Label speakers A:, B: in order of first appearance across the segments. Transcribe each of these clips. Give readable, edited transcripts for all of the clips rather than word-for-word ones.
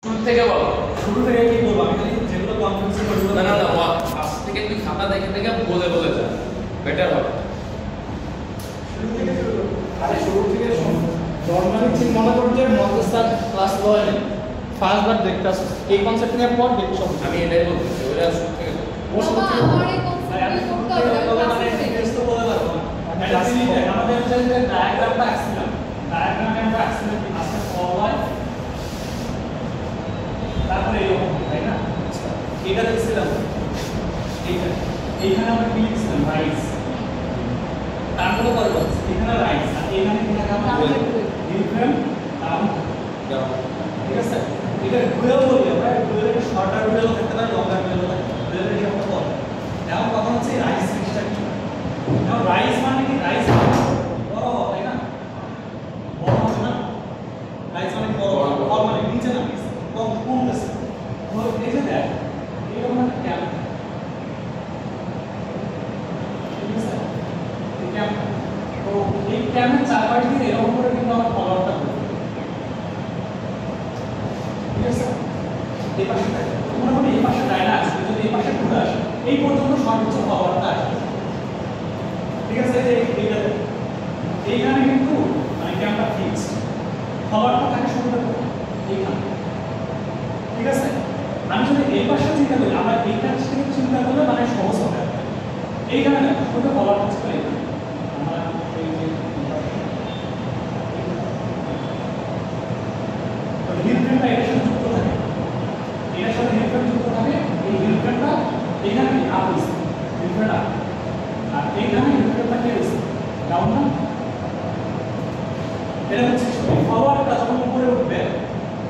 A: শুরু থেকে বলো।
B: শুরু থেকে কি বলবো আমি খালি যেগুলো কনফারেন্স করব
A: না ফার্স্ট থেকে তুই খাতা দেখে দেখে বলে বলে যা, বেটার হবে।
B: শুরু থেকে শুরু থেকে নরমালি ঠিক মনে করো যে মধ্যে স্যার ক্লাস লয় ফার্স্ট বার দেখতে আসো এই কনসেপ্ট নিয়ে পর দেখো সব।
A: আমি এটাই বলতেছি, ওরা শুরু থেকে
C: বাবা আমার এই কনসেপ্ট করতে হবে
B: মানে ডিটেইলস তো বলে পারবো না। আমাদের যে ডায়াগ্রামটা আঁকছিলাম, ডায়াগ্রামে আমরা আঁকছিলাম কি আসলে ফরওয়ার্ড তারপরে এরকম, তাই না? এটা দেখছিলাম, এইখানে আমরা কি লিখছিলাম? রাইস। তারপরে পরে বলছি এখানে রাইস আর এখানে কি লেখা আমরা ডিফারেন্ট ডাউন ডাউন। ঠিক আছে, এটা ডুয়েল বলি আমরা। ডুয়েলের শর্টার ডুয়েল থাকতে পারে, লঙ্গার ডুয়েল থাকতে পারে। ডুয়েলের কি আমরা বল এখন কথা হচ্ছে রাইস জিনিসটা কি? এখন রাইস মানে কি? রাইস বড় হবে, তাই না? বড় হবে না? রাইস মানে বড় বড় মানে নিচে না, কম কমতেছে। তো এই যে দেখ এরকম একটা ক্যাম্প, ঠিক আছে? এই ক্যাম্প, তো এই ক্যাম্পের চারপাশে দিয়ে এরকম করে কিন্তু আমরা ফলোয়ারটা করব, ঠিক আছে? এই পাশে মোটামুটি এই পাশে ডায়না আসবে, যদি এই পাশে ঘুরে আসে এই পর্যন্ত সর্বোচ্চ ফলোয়ারটা আসবে, ঠিক আছে? যে এইখানে কিন্তু মানে ক্যাম্পটা ফিক্সড, ফলোয়ারটা থাকে শুরুটা এইখানে, ঠিক আছে? আমি যদি এই পাশে চিন্তা করি, আমরা এই কাছ থেকে চিন্তা করলে মানে সহজ হবে। এইখানে দেখো শুধু ফলোয়ার হচ্ছে এইখানে, আমরা এই যে হিল ফ্রেমটা এর সাথে যুক্ত থাকে, এর সাথে হিল ফ্রেম যুক্ত থাকে। এই হিল ফ্রেমটা এখানে আপ হইছে, হিল ফ্রেম আপ, আর এইখানে হিল ফ্রেমটা কি হইছে? ডাউন না? এটা হচ্ছে ফরওয়ার্ডটা যখন উপরে উঠবে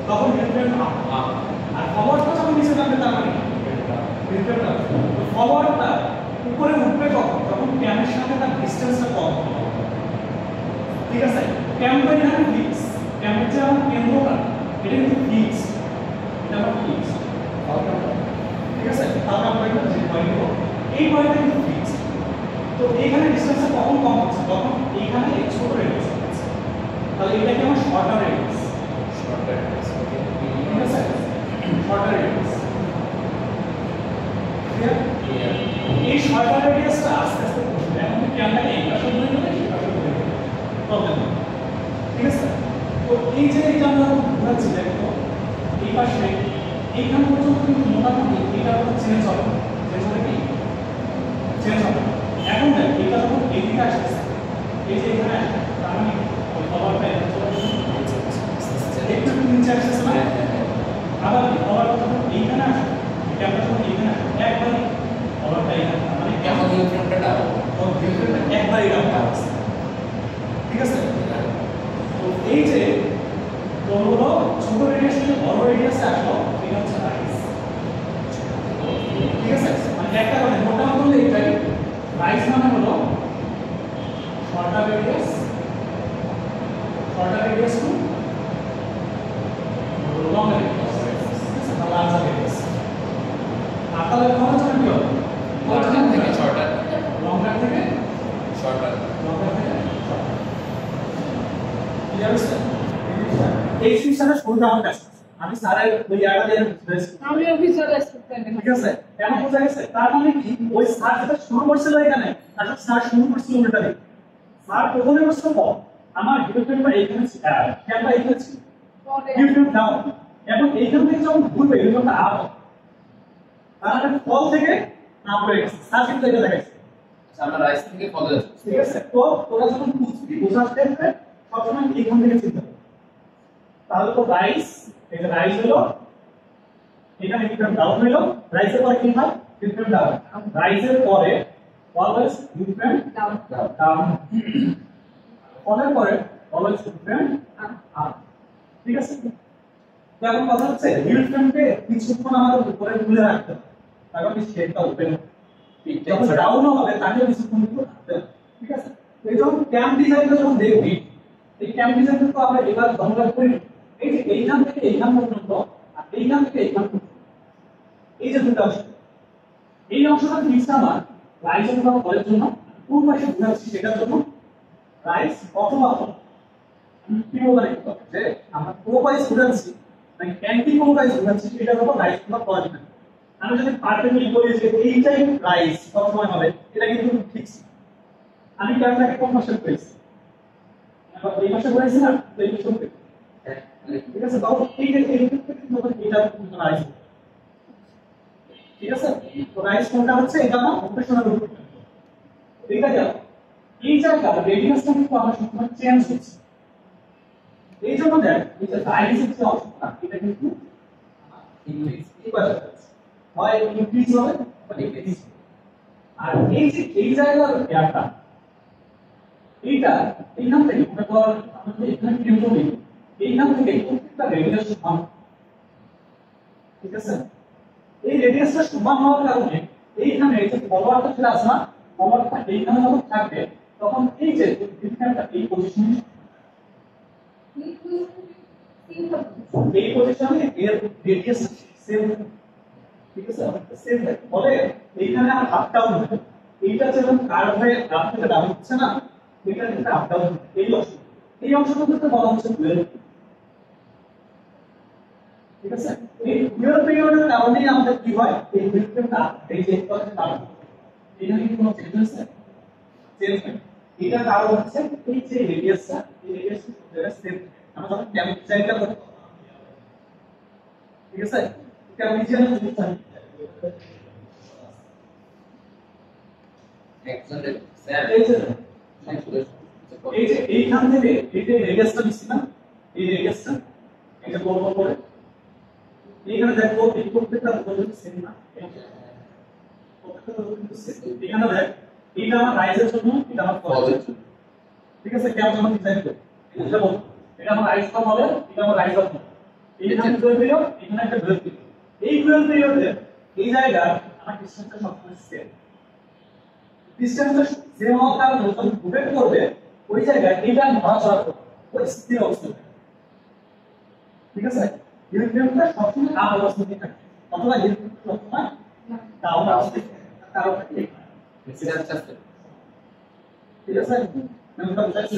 B: তখন হিল ফ্রেম আপ, আর ফরওয়ার্ডটা যখন নিচে যাবে তার মানে হিল ফ্রেম ডাউন। তো ফরওয়ার্ডটা উপরে উঠবে কখন? যখন ক্যামের সাথে তার ডিসটেন্সটা কম হবে, ঠিক আছে? ক্যামটা এখানে ফিক্স, ক্যামের যে আমার কেন্দ্রটা এটা কিন্তু ফিক্স, এটা আমার ফিক্স, ঠিক আছে? তাহলে আমরা এটা যে পয়েন্ট এই পয়েন্টটা কিন্তু ফিক্স। তো এইখানে ডিসটেন্সটা কখন কম হচ্ছে? তখন এইখানে এই ছোট রেডিয়াস আছে, তাহলে এটা কি আমার shorter radius,
A: shorter radius, okay,
B: ঠিক আছে? Shorter radius, clear? এই শর্টার রেডিয়াসটা আস্তে আস্তে কমবে। এখন ক্যামেরা এই পাশে ঘুরে গেলে এই পাশে ঘুরে গেলে প্রবলেম নেই, ঠিক আছে? তো এই যে এটা আমরা ঘোরাচ্ছি দেখো এই পাশে এইখান পর্যন্ত কিন্তু মোটামুটি এটা চেঞ্জ হবে, চেঞ্জ হবে কি? চেঞ্জ হবে। এখন দেখ এটা যখন এইদিকে আসছে, এই যে এখানে আসছে, তার মানে ওই কভারটা এখানে চলে আসছে, একটু নিচে আসছে না? আবার কভারটা যখন এইখানে আসে, ক্যামেরা যখন এইখানে আসে একবারই কভারটা এইখানে, মানে
A: কেমন হিল ফ্রেমটা ডাউন,
B: ও ডিফারেন্ট একবারই ডাউন আসছে, ঠিক আছে? তো এই যে কোনগুলো ছোট রেডিয়াস থেকে বড় রেডিয়াসে আসলো এটা হচ্ছে রাইস, ঠিক আছে? মানে একটা কথা মোটা বললে এটাই রাইস মানে হলো shorter radius to long radius, ঠিক আছে? বা লার্জার রেডিয়াস। আর তাহলে খরচ কি হবে?
A: লার্জার থেকে শর্টার,
B: লঙ্গার থেকে
A: শর্টার,
B: লঙ্গার থেকে শর্টার, ক্লিয়ার হচ্ছে? এই সিস্টেমে শুরুটা আমার কাছে আমি স্যারের ওই ইয়াটা দিয়ে
C: আমি ভিজুয়ালাইজ করতে পারি,
B: ঠিক আছে? কেন বোঝা গেছে? তার মানে কি ওই স্যার যেটা শুরু করছিল এখানে, আসলে স্যার শুরু করছিল উল্টা দিকে। স্যার প্রথমে বলছিল আমার ডিপার্টমেন্টটা এইখানে ছিল, ক্যাম্পটা এইখানে ছিল, ডিপার্টমেন্ট ডাউন, এবং এইখান থেকে যখন ঘুরবে ডিপার্টমেন্টটা আপ, তার মানে ফল থেকে আপ হয়ে গেছে। স্যার কিন্তু এটা দেখাইছে,
A: আমরা রাইস থেকে ফলো যাচ্ছি,
B: ঠিক আছে? তো তোরা যখন বুঝবি বোঝার ক্ষেত্রে সবসময় এইখান থেকে চিন্তা করবি। তাহলে তো রাইস, এই যে রাইস হলো এখানে ডিফারেন্ট ডাউন হলো, রাইসের পরে কি হয়? Different down. রাইসের পরে অলওয়েজ ডিফারেন্ট
C: ডাউন
B: ডাউন, ফলের পরে অলওয়েজ ডিফারেন্ট আপ, ঠিক আছে? তো এখন কথা হচ্ছে হিল ফ্রেমকে কিছুক্ষণ আমাদের উপরে তুলে রাখতে হবে, তারপর কি শেপটা ওপেন হবে, যখন ডাউন হবে তাকে কিছুক্ষণ একটু রাখতে হবে, ঠিক আছে? তো এই যখন ক্যাম্প ডিজাইনটা যখন দেখবি, এই ক্যাম্প ডিজাইনটা তো আমরা এবার ডেভেলপ করি, এই যে এইখান থেকে এইখান পর্যন্ত আর এইখান থেকে এইখান পর্যন্ত, এই যে দুটো অংশ, এই অংশটা ফিক্সড আমার রাইস অথবা ফলের জন্য, কোন পাশে ঘুরাচ্ছি সেটার জন্য রাইস অথবা ফল। আমি কি বলবো যে আমরা ক্লকওয়াইজ ঘুরাচ্ছি মানে অ্যান্টি ক্লকওয়াইজ ঘোরাচ্ছি সেটার উপর রাইজ কোনটা পজিটিভ। আমি যদি পারফেক্টলি বলি যে এইটাই রাইজ সবসময় হবে, এটা কিন্তু ঠিক। আমি ক্যামেরাকে কোন পাশে পেয়েছি, আবার এই পাশে ঘুরাইছি না, তো এই পাশে ঠিক আছে। তাও এই যে এই ক্ষেত্রে কিন্তু এটা রাইজ, ঠিক আছে। তো রাইজ কোনটা হচ্ছে এটা না রোটেশনাল রুট, এইটা যা এই জায়গা রেডিয়াসটা কিন্তু আমরা সবসময় চেঞ্জ হচ্ছে। এই জন্য দেখ এই যে রাইজের যে অংশটা এটা কিন্তু ইনক্রিজ হয়, ইনক্রিজ হবে বা ডিক্রিজ। আর এই যে এই জায়গার গ্যাপটা এইটা এইখান থেকে মনে কর আমাদের এখানে কিউটো নেই, এইখান থেকে প্রত্যেকটা রেডিয়াস সমান, ঠিক আছে। এই রেডিয়াসটা সমান হওয়ার কারণে এইখানে এই যে ফলোয়ারটা ছিল আছে না, ফলোয়ারটা এইখানে যখন থাকবে তখন এই যে ডিফারেন্টটা এই পজিশনে, এই পজিশনে এর রেডিয়াস সেম, ঠিক আছে, সেম থাকে। বলে এইখানে আর আপ ডাউন হবে, এইটা যখন কার্ভ হয়ে আপ থেকে ডাউন হচ্ছে না, এটা কিন্তু আপ ডাউন, এই অংশটাকে বলা হচ্ছে ডুয়াল, ঠিক আছে। এই ডুয়াল পিরিয়ডের কারণে আমাদের কি হয়, এই ফ্রিকোয়েন্সিটা এই যে কথা কারণ এখানে কি কোনো চেঞ্জ হচ্ছে, চেঞ্জ হয়। এটা কারণ হচ্ছে এই যে রেডিয়াসটা, এই রেডিয়াসটা সেম। আমরা যখন টেম্পারেচারটা করব, ঠিক আছে, টেম্পারেচার যদি চাই
A: একজনের স্যার
B: এই যে এইখান থেকে এই যে রেডিয়াসটা দিচ্ছি না, এই রেডিয়াসটা এটা বড় করে এইখানে দেখো এই প্রত্যেকটা পর্যন্ত সেম না, প্রত্যেকটা পর্যন্ত সেম। এখানে দেখ এটা আমার রাইজের জন্য, এটা আমার ফলের জন্য, ঠিক আছে। কেমন যখন ডিজাইন করি এটা বল, এটা আমার রাইজ ফর্ম হবে, এটা আমার রাইজ ফর্ম, এইখানে ডুয়াল পিরিয়ড, এখানে একটা ডুয়াল পিরিয়ড। এই ডুয়াল পিরিয়ডে এই জায়গা আমার ডিসটেন্সটা সবসময় সেম, ডিসটেন্সটা সেম হওয়ার কারণে যখন রোটেট করবে ওই জায়গায় এটা নড়াচড়া করবে, ওই স্থির অবস্থায়, ঠিক আছে। ইলেকট্রনটা সবসময় আপ অবস্থাতে থাকে অথবা ইলেকট্রন সবসময় ডাউন অবস্থায় থাকে, কারণ ঠিক না, ঠিক আছে। আমি তো বুঝাচ্ছি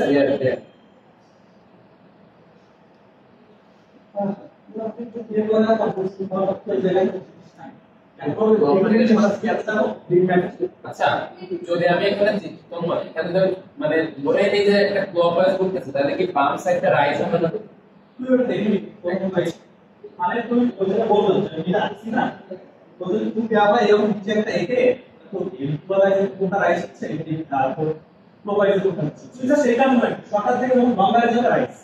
A: আচ্ছা, যদি আমি এখানে তোমার এখানে মানে ধরে নিই যে একটা ক্লকওয়াইজ করতেছে, তাহলে কি বাম সাইডটা রাইজ হবে না?
B: তুই ওটা দেখবি মানে তুই ওইটা বলতো যেটা আসছে না, তোদের তুই আবার এরকম নিচে একটা এঁকে তো ইকুয়ালাইজ কোনটা রাইজ হচ্ছে এই তারপর প্রোভাইড করতে হচ্ছে, সেটা সেটা নয়। সকাল থেকে যখন লম্বা যাবে রাইজ,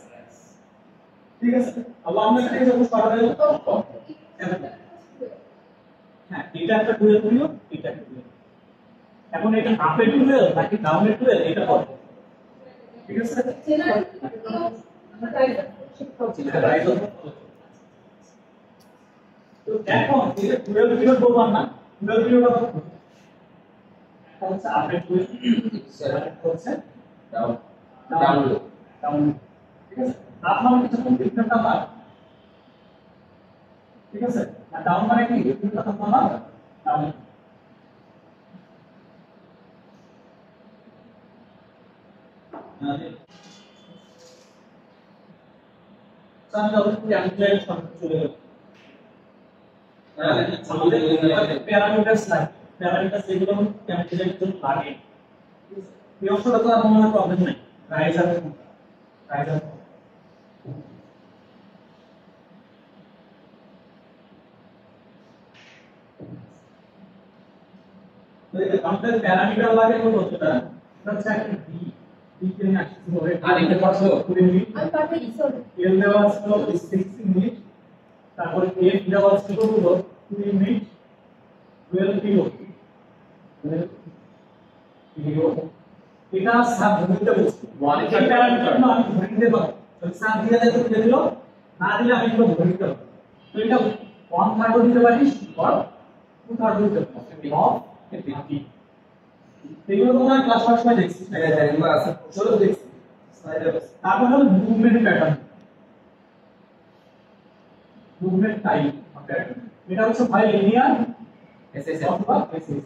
B: ঠিক আছে। আর লম্বা থেকে যখন সকাল যাবে তো হ্যাঁ, এটা একটা টুয়েল পিরিয়ড, এটা একটা টুয়েল। এখন এটা আপে টুয়েল নাকি ডাউনে টুয়েল এটা বল, ঠিক আছে। তো এখন এই যে 12 পিরিয়ড বললাম না, 12 পিরিয়ড হচ্ছে আপডেট টুয়েল, হচ্ছে
A: ডাউন
B: ডাউন, ঠিক আছে। আপ মানে কিছু ডিফারেন্টটা পার, ঠিক আছে। আর ডাউন মানে কি ডিফারেন্টটা পার ডাউন। আমি যখন ক্যালকুলেট করতে চলে গেলাম, আমাদের প্যারামিটারস লাগে, প্যারামিটারস যেগুলো ক্যালকুলেটের জন্য লাগে, এই অংশটা তো আর কোনো প্রবলেম নাই। রাইজ আর তো এই কাউন্টার প্যারামিটার লাগে কত সেটা হচ্ছে একটা ডি, ডি কে না কিছু হবে
A: আর এটা কত
B: 20 মিনিট,
C: আমি পাঠাই সর
B: এল দেওয়া ছিল 6 মিনিট, তারপরে এফ দেওয়া ছিল 2 মিনিট, 12 কিলো এটা সাব ধরতে বলছি এই প্যারামিটার না আমি ধরে নিতে পারবো, যদি সাব দিয়ে দেয় তো দিয়ে দিল, না দিলে আমি এগুলো ধরে নিতে পারবো। তো এটা 1/3 দিতে পারিস or 2/3 দিতে পারিস অফ 50। এগুলো তোমরা ক্লাস ফার্স্ট সময় দেখছি, এগুলো আছে চলো দেখছি। তারপর হলো movement pattern, movement type pattern. এটা হচ্ছে ভাই লিনিয়ার
A: এসএস
B: অথবা এসএস,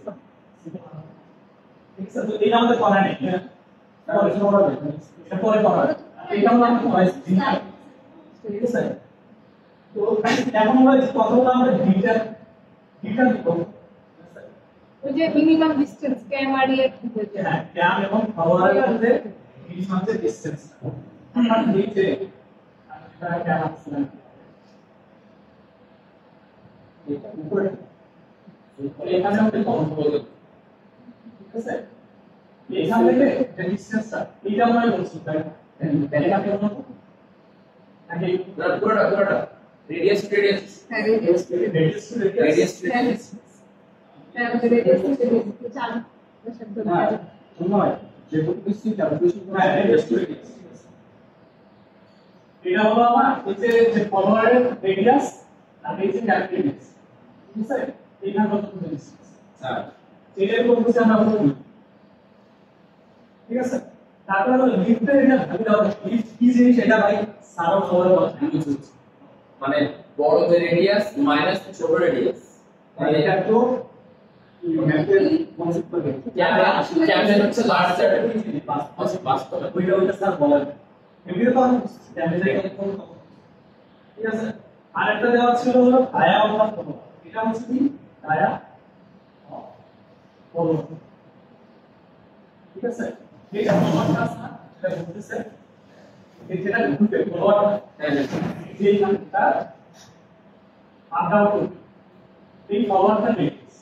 B: ঠিক আছে। তো এটা আমাদের করা নেই, পরে করা হবে, এটা পরে করা হবে। এটা আমরা করাইছি, ঠিক আছে। তো তো এখন আমরা কতটা আমরা ডিটা দিব
C: ওই যে মিনিমাম ডিসটেন্স ক্যাম আর ইয়ে দিতে
B: হ্যাঁ ক্যাম এবং পাওয়ারের মধ্যে এই হচ্ছে ডিসটেন্স আমরা নিচে আমরা ক্যাম আছে এটা উপরে এখানে আমরা কম বলবো ঠিক আছে এখান থেকে যে ডিসটেন্সটা এটা আমরা বলছি তাই এটা কেমন হবে আগে
A: পুরোটা রেডিয়াস
C: হ্যাঁ রেডিয়াস
A: রেডিয়াস
C: হ্যাঁ রেডিয়াস চাল শব্দ
B: হ্যাঁ নয় যে কিছু ক্যালকুলেশন করে রেডিয়াস এটা হলো আমার এই যে ফলোয়ারের রেডিয়াস আর এই যে ক্যালকুলেশন ঠিক আছে এইখানে কত ডিসটেন্স
A: হ্যাঁ
B: এটার উপর কিছু আমরা বলবো ঠিক আছে তারপরে হলো লিফটের এটা ভাবি দাও লিফট কি জিনিস এটা ভাই সারা ফলোয়ারের কথা
A: মানে বড় যে রেডিয়াস মাইনাস ছোট রেডিয়াস
B: মানে এটা তো ম্যাথের কনসেপ্ট করে
A: ক্যামেরা হচ্ছে লার্জার বাস্তব
B: ওইটা স্যার বলেন এমনিতে তো ক্যামেরা ঠিক আছে আরেকটা দেওয়া ছিল হলো আয়া অনুপাত ফলো এটা হচ্ছে কি আয়া ফলো ঠিক আছে এটা ফলোটা আছে এটা বলতেছে এটা গ্রুপে ফলোটা এই নামটা আদাও এই ফলোটা রেডিয়াস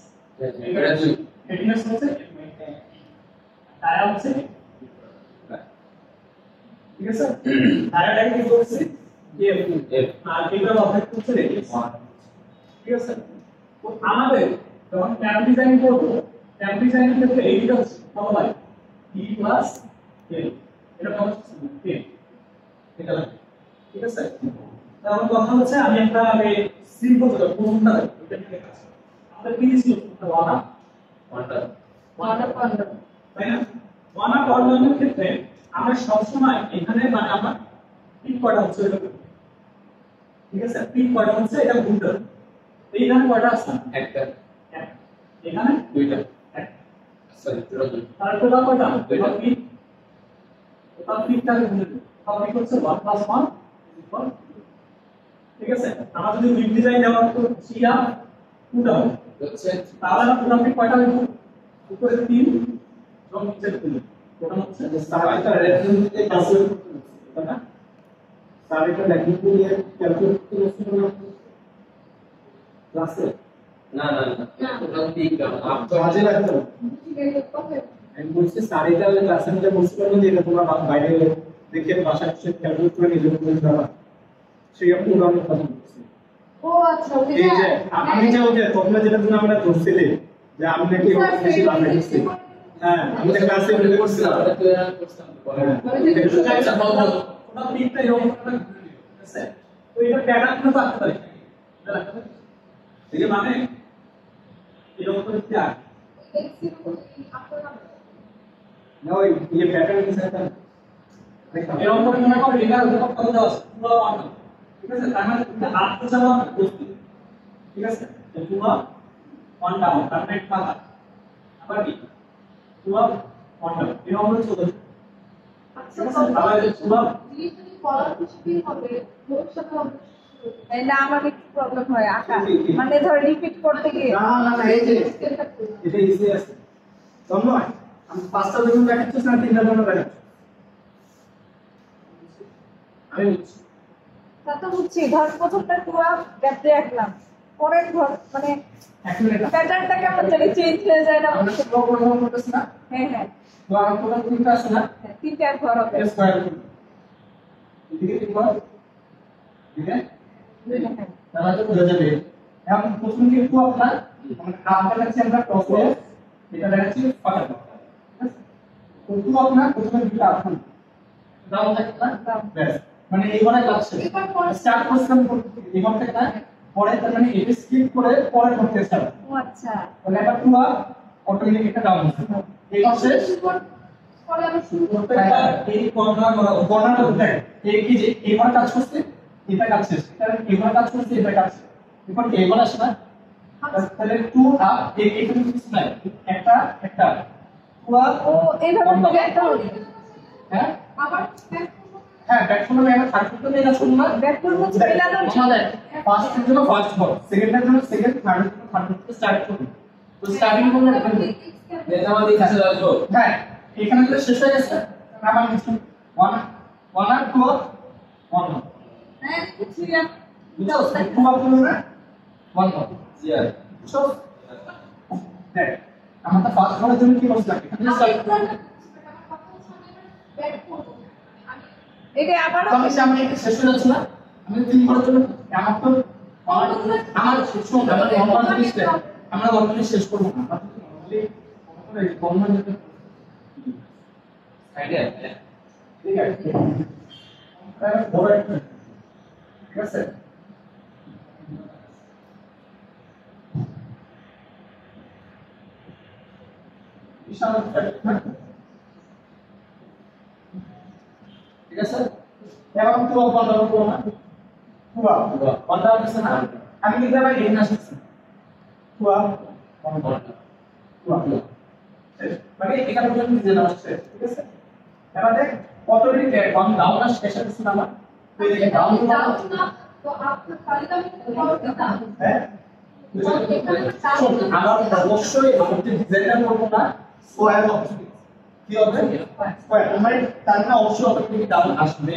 A: এটা দুই
B: রেডিয়াস হচ্ছে আয়া হচ্ছে ঠিক আছে আয়াটাকে কি বলছে
A: এফ
B: আর এটার অবজেক্ট হচ্ছে রেডিয়াস ঠিক আছে তো আমাদের যখন ক্যাপ ডিজাইন করব ক্যাপ ডিজাইনের ক্ষেত্রে এইটা কত হয় e প্লাস l এটা কত হচ্ছে 10 এটা লাগে ঠিক আছে তাহলে কথা হচ্ছে আমি একটা আগে সিম্পল যেটা কোনটা এটা নিয়ে কাজ আমাদের কি ছিল ওয়ানা তাই না ওয়ানা কর্নারের ক্ষেত্রে আমরা সবসময় এখানে মানে আমরা পিক কয়টা হচ্ছে এটা ঠিক আছে পিক কয়টা হচ্ছে এটা গুণটা এইখানে কয়টা আছে
A: একটা
B: এখানে
A: দুইটা
B: একটা
A: সরি দুটো
B: আর টোটাল কয়টা
A: দুইটা।
B: পিক টোটাল পিকটাকে গুণ দেব তাহলে পিক হচ্ছে 1 + 1 ঠিক আছে আমরা যদি লিফট ডিজাইন দেওয়ার তো সিয়া পুটা
A: হচ্ছে
B: তাহলে আমরা টোটাল পিক কয়টা হইব উপরে 3 এবং নিচে 3 টোটাল হচ্ছে
D: সারিটা রেফারেন্সে ক্যালকুলেট করতে হবে না সারিটা লেখনি নিয়ে ক্যালকুলেট করতে হবে ক্লাসে
A: না টোটাল ঠিক আপ তো
D: কাজে লাগতে হবে আমি বলছি সারিটা ওই ক্লাসের মধ্যে বলছিলাম যে এটা তোমরা বাইরে দেখে বাসায় এসে ক্যালকুলেট করে নিজে করে দাও সেই আপনি উদাহরণ কথা বলছি
C: ও আচ্ছা ওই
D: এই যে আমি যে ওই যে তোমরা যেটা জন্য আমরা ধরছিলে যে আমি নাকি বেশি লাভ রেখেছি হ্যাঁ আমি তো ক্লাসে বলে করছিলাম
A: আমরা তো এরা করতাম
B: আচ্ছা বলবো টোটাল পিকটা এরকম করে ঠিক আছে তো এটা প্যাটার্ন তো থাকতে পারে এই মানে এরকম করে কি আর
D: না ওই ये पैटर्न के साथ
B: এরকম করে মনে করো এটা উপর কত দেওয়া আছে পুরো ওয়ান ঠিক আছে তার মানে এটা হাত তো যাওয়া বস্তু ঠিক আছে তো পুরো ওয়ান ডাউন পারফেক্ট পাতা আবার কি পুরো ওয়ান ডাউন এরকম করে চলবে
C: আচ্ছা
B: তাহলে পুরো
C: যদি কলার কিছু হবে ভবিষ্যতে হবে না আমার একটু প্রবলেম হয় আঁকা মানে ধর রিপিট করতে গিয়ে
D: না এই যে এটা ইজি আছে সময় আমি পাঁচটা যখন দেখাচ্ছি না তিনটা জন্য দেখাচ্ছি আমি বুঝছি
C: তা তো বুঝছি ধর প্রথমটা পুরো গ্যাপে রাখলাম পরের ধর মানে
D: এক মিনিট
C: প্যাটার্নটা কেমন জানি চেঞ্জ হয়ে যায় না
D: আমরা সব প্রোগ্রাম করতেছি না
C: হ্যাঁ
D: তো আমার টোটাল তিনটা আছে না
C: তিনটা ঘর হবে
D: স্কয়ার করব এদিকে কি করব ঠিক আছে
C: দুইটা হ্যাঁ
D: তাহলে তো বোঝা যাবে এখন প্রথম কি একটু আপনার আমরা কাপটা লাগছে আমরা টসে এটা দেখাচ্ছি ফাঁকা ঠিক আছে তো একটু আপনার প্রথমে দুটো আপন দাও থাকে না ব্যাস মানে এইবারে লাগছে
C: এবার পরে
D: স্টার্ট করছিলাম এইবার থেকে না পরে তার মানে এটা স্কিপ করে পরে করতে স্টার্ট
C: ও আচ্ছা
D: তাহলে এটা পুরো অটোমেটিক একটা ডাউন হচ্ছে এই হচ্ছে
C: পরে আমি শুরু করব
B: প্রত্যেকটা এই কর্নার করা
D: কর্নার দেখ এই কি যে এবার কাজ করছে এটা কাজ শেষ তাহলে এবার কাজ করছে এটা কাজ এবার কি এবার আসে না তাহলে টু আপ এখানে কিছু নাই একটা পুরো
C: ও এইভাবে করে একটা হবে
D: হ্যাঁ
C: আবার
D: হ্যাঁ ব্যাক করলে আমরা থার্ড করতে নেই না শুনুন না
C: ব্যাক করব মিলানোর
D: আমাদের ফার্স্ট এর জন্য ফার্স্ট করব সেকেন্ড এর জন্য সেকেন্ড থার্ড এর জন্য থার্ড করতে স্টার্ট করব তো স্টার্টিং করলে
A: যেটা আমাদের কাছে আসলো
D: হ্যাঁ এখানে তো শেষ হয়ে গেছে আবার নিচে 1 আর 2 1
C: হ্যাঁ বুঝছিলাম
D: বুঝছো টু আপ করলে না 1
A: জি আর
D: বুঝছো দেখ আমাদের ফার্স্ট করার জন্য কি করতে লাগে এখানে স্টার্ট
C: এটা আবার
D: তাহলে সামনে একটা শেষ হয়ে যাচ্ছে না আমি 3 ঘন্টার জন্য আমার তো আমার শুনুন আমাদের অনলাইন লিস্টে আমরা অনলাইন শেষ করব না নরমালি গভর্নমেন্ট যেটা
A: আইডিয়া
D: ঠিক আছে তাহলে বড় একটা ঠিক আছে বিশাল ঠিক আছে এবার তো বন্ধ করব না পুরো বন্ধ আছে না আমি লিখতে পারি এই না শিখছি পুরো বন্ধ পুরো মানে এখানে পর্যন্ত নিজে না আসছে ঠিক আছে এবার দেখ অটোমেটিক ডাউন ডাউন আসছে শেষ না আমার তো এই যে ডাউন
C: তো আপনি তালিকা
D: হ্যাঁ আমার অবশ্যই আমাদের ডিজাইনটা করব না স্কয়ার অপশন কি হবে স্কয়ার মানে তার মানে অবশ্যই অটোমেটিক ডাউন আসবে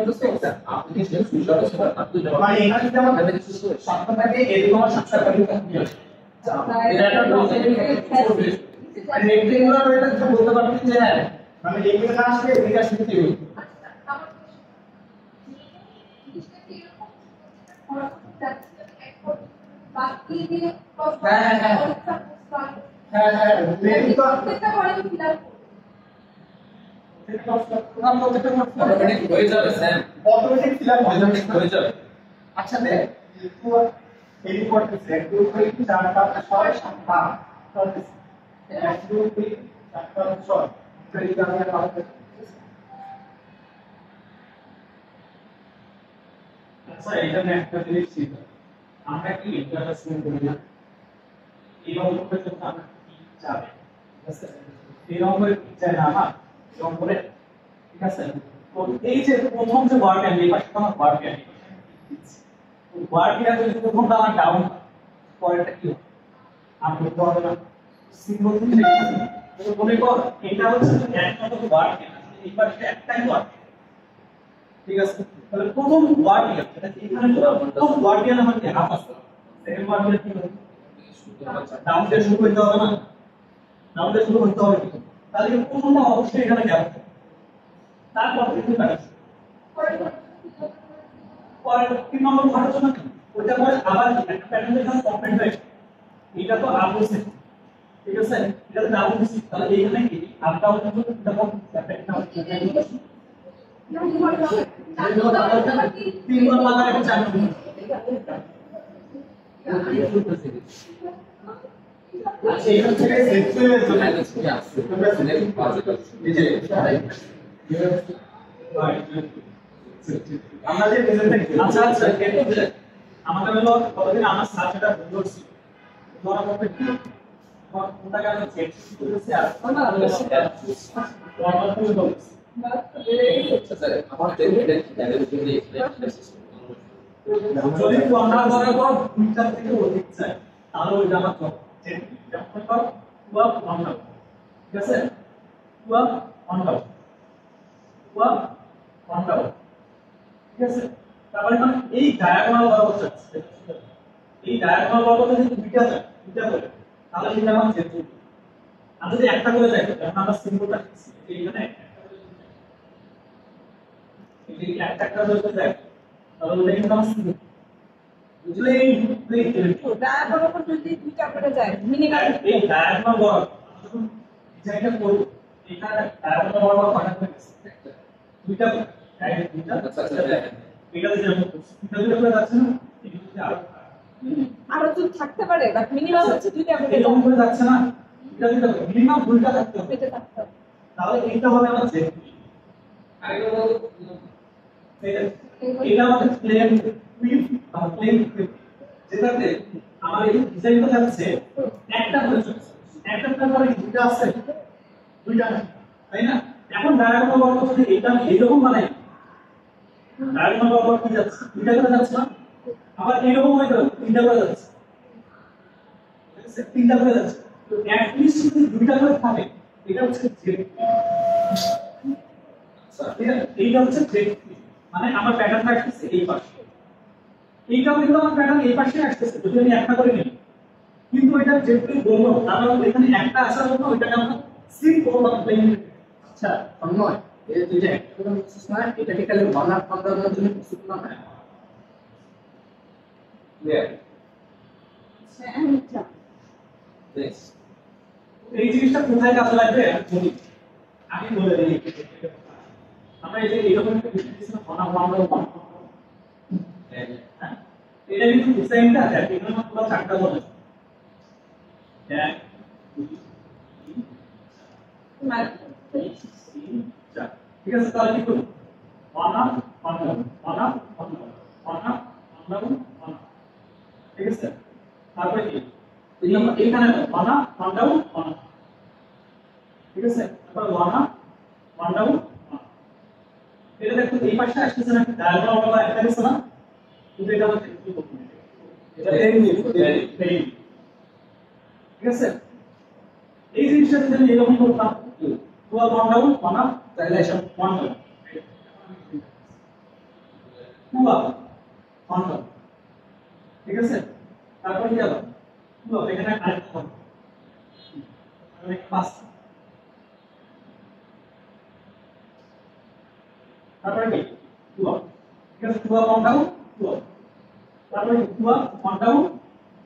D: বুঝতে পারছেন
A: অ্যাপ্লিকেশন সুইচটা সেটা আপনি
D: মানে এখানে যদি আমরা ভেবে দিচ্ছি সাতটা থাকে এরকম আমার সাতটা ভ্যালু থাকবে এটা একটা রেক্টেঙ্গুলার এটা তো বলতে পারবেন যে হ্যাঁ মানে রেক্টেঙ্গুলার না আসলে এটা শিখতে হবে হ্যাঁ
A: অটোমেটিক হয়ে যাবে স্যার
D: অটোমেটিক ফিল
A: অটোমেটিক হয়ে যাবে
D: আচ্ছা দেখ এই করতেছে 1 2 3 4 5 6 7 8 করতেছে 1 2 3 4 5 6 এই যে আমরা পাবো
B: আচ্ছা এখানে একটা জিনিস ছিল আমরা কি ইন্টারফেসিং করি না এই নম্বরের জন্য আমরা কি যাবে ঠিক আছে এই নম্বরে কি চাই না আমার এই নম্বরে ঠিক আছে তো এই যে প্রথম যে ওয়ার্ড আমি এই পাশে আমার ওয়ার্ড আমি তো ওয়ার্ড যদি প্রথমটা আমার ডাউন পরেরটা কি হবে আমি তো হবে না সিম্বল দিয়ে তো মনে কর এটা হচ্ছে এক নম্বর ওয়ার্ড এই পাশে একটাই ওয়ার্ড ঠিক আছে তাহলে প্রথম ওয়ার্ড কি আছে এখানে প্রথম ওয়ার্ড কি আমাকে হাফ আসছে সেকেন্ড ওয়ার্ড কি হবে ডাউন দিয়ে শুরু করতে হবে না ডাউন দিয়ে শুরু করতে হবে তাহলে প্রথমটা অবশ্যই এখানে গ্যাপ আছে তারপর কিন্তু কাজ পরে 3 নম্বর ওয়ার্ডের জন্য কি ওটা পরে আবার একটা প্যাটার্ন এখানে কমপ্লিট হয়ে এটা তো আপ হচ্ছে ঠিক আছে এটা তো ডাউন হচ্ছে তাহলে এইখানে কি আপ ডাউন কিন্তু এটা কমপ্লিট প্যাটার্ন হচ্ছে 3 বার লাগা একটা 4 নম্বর
D: আচ্ছা এখান থেকে সেকশনের জন্য এই যে আমরা যে প্রেজেন্ট
B: আচ্ছা আচ্ছা আমাদের হলো কতদিন আমার সার্চটা বন্ধ ছিল ধরা করতে কি কোনটা কেন চেক করেছে আর নরমাল করে দাও
A: আমার দেখে যদি
B: যদি আমরা ধরা পর 2 থেকে অধিক চাই তাহলে ওই জামা তো যেমন কর 12 অন দাও ঠিক আছে 12 অন দাও 12 অন দাও ঠিক আছে তারপরে মানে এই ডায়াগোনাল বরাবর যাচ্ছে এই ডায়াগোনাল বরাবর যদি দুইটা যায় দুইটা করে তাহলে সেটা আমার চেঞ্জ হবে আর যদি একটা করে যায় তখন আমরা সিম্বলটা এইখানে এই একটা করে যায় তাহলে ওটা কিন্তু আমার সিম্বল বুঝলে এই
C: ডায়াগোনাল উপর যদি দুইটা করে যায় মিনিমাম
B: এই ডায়াগোনাল বরাবর যখন ডিজাইনটা করব এখানে ডায়াগোনাল বরাবর কটা করে দুইটা দুইটা এটা যেমন এটা দুটো করে যাচ্ছে না এটা
C: আরো যদি থাকতে পারে বাট মিনিমাম হচ্ছে দুইটা করে
B: এরকম করে যাচ্ছে না এটা দুটো মিনিমাম দুইটা থাকতে হবে
C: পেতে থাকতে হবে
B: তাহলে এইটা হবে আমার চেক এটা আমাদের প্লেন উইথ বা প্লেন যেটাতে আমার এই ডিজাইনটা যাচ্ছে একটা করে চলছে একটা পরে দুটো আছে দুইটা না তাই না এখন ডায়াগোনাল বরাবর যদি এটা আমি এইরকম বানাই, ডায়াগোনাল বরাবর কি যাচ্ছে? দুইটা করে যাচ্ছে না? আবার এইরকম হয়ে গেল তিনটা করে যাচ্ছে, তিনটা করে যাচ্ছে। তো এক লিস্ট যদি দুইটা করে থাকে এটা হচ্ছে জেড। এইটা হচ্ছে জেড, মানে আমার প্যাটার্নটা আসছে এই পাশে, এইটাও কিন্তু আমার প্যাটার্ন এই পাশে আসছে যদি আমি একটা করে নিই, কিন্তু এটা জেড বলবো তাহলে এখানে একটা আসার জন্য ওইটাকে আমরা সিম করব প্লেন।
D: আচ্ছা তন্ময়, এই তুই যে একটা করে বলছিস না, এটাকে খালি ওয়ান আপ করার জন্য কিছু না না?
A: ক্লিয়ার
C: আচ্ছা
A: নেক্সট
B: এই জিনিসটা কোথায় কাজে লাগবে আমি বলে দিই। আমরা এই যে এরকম একটা বিষয় দিয়েছিলাম এটা কিন্তু ডিজাইনটা আছে, এখানে পুরো চারটা বলে এক দুই তিন চার। ঠিক আছে, তাহলে কি করব? One up one down, one up one down, one up one down, one up. ঠিক আছে, তারপরে কি এই আমরা এখানে one up one down one up. ঠিক আছে, তারপর one up one down one. এটা দেখো এই পাশে আসছে না, ডায়াগোনাল ওয়ালা একটা আছে না, কিন্তু এটা হচ্ছে কি করব? এটা পেইন। ঠিক আছে, এই জিনিসটা যদি আমি এরকম করতাম তো ওয়ান ডাউন ওয়ান আপ, তাহলে এসব one down two up one down. ঠিক আছে, তারপর কি হলো? টু আপ, এখানে আরেকটা হবে মানে পাঁচ। তারপরে কি টু আপ। ঠিক আছে, two up one down two up, তারপরে two up one down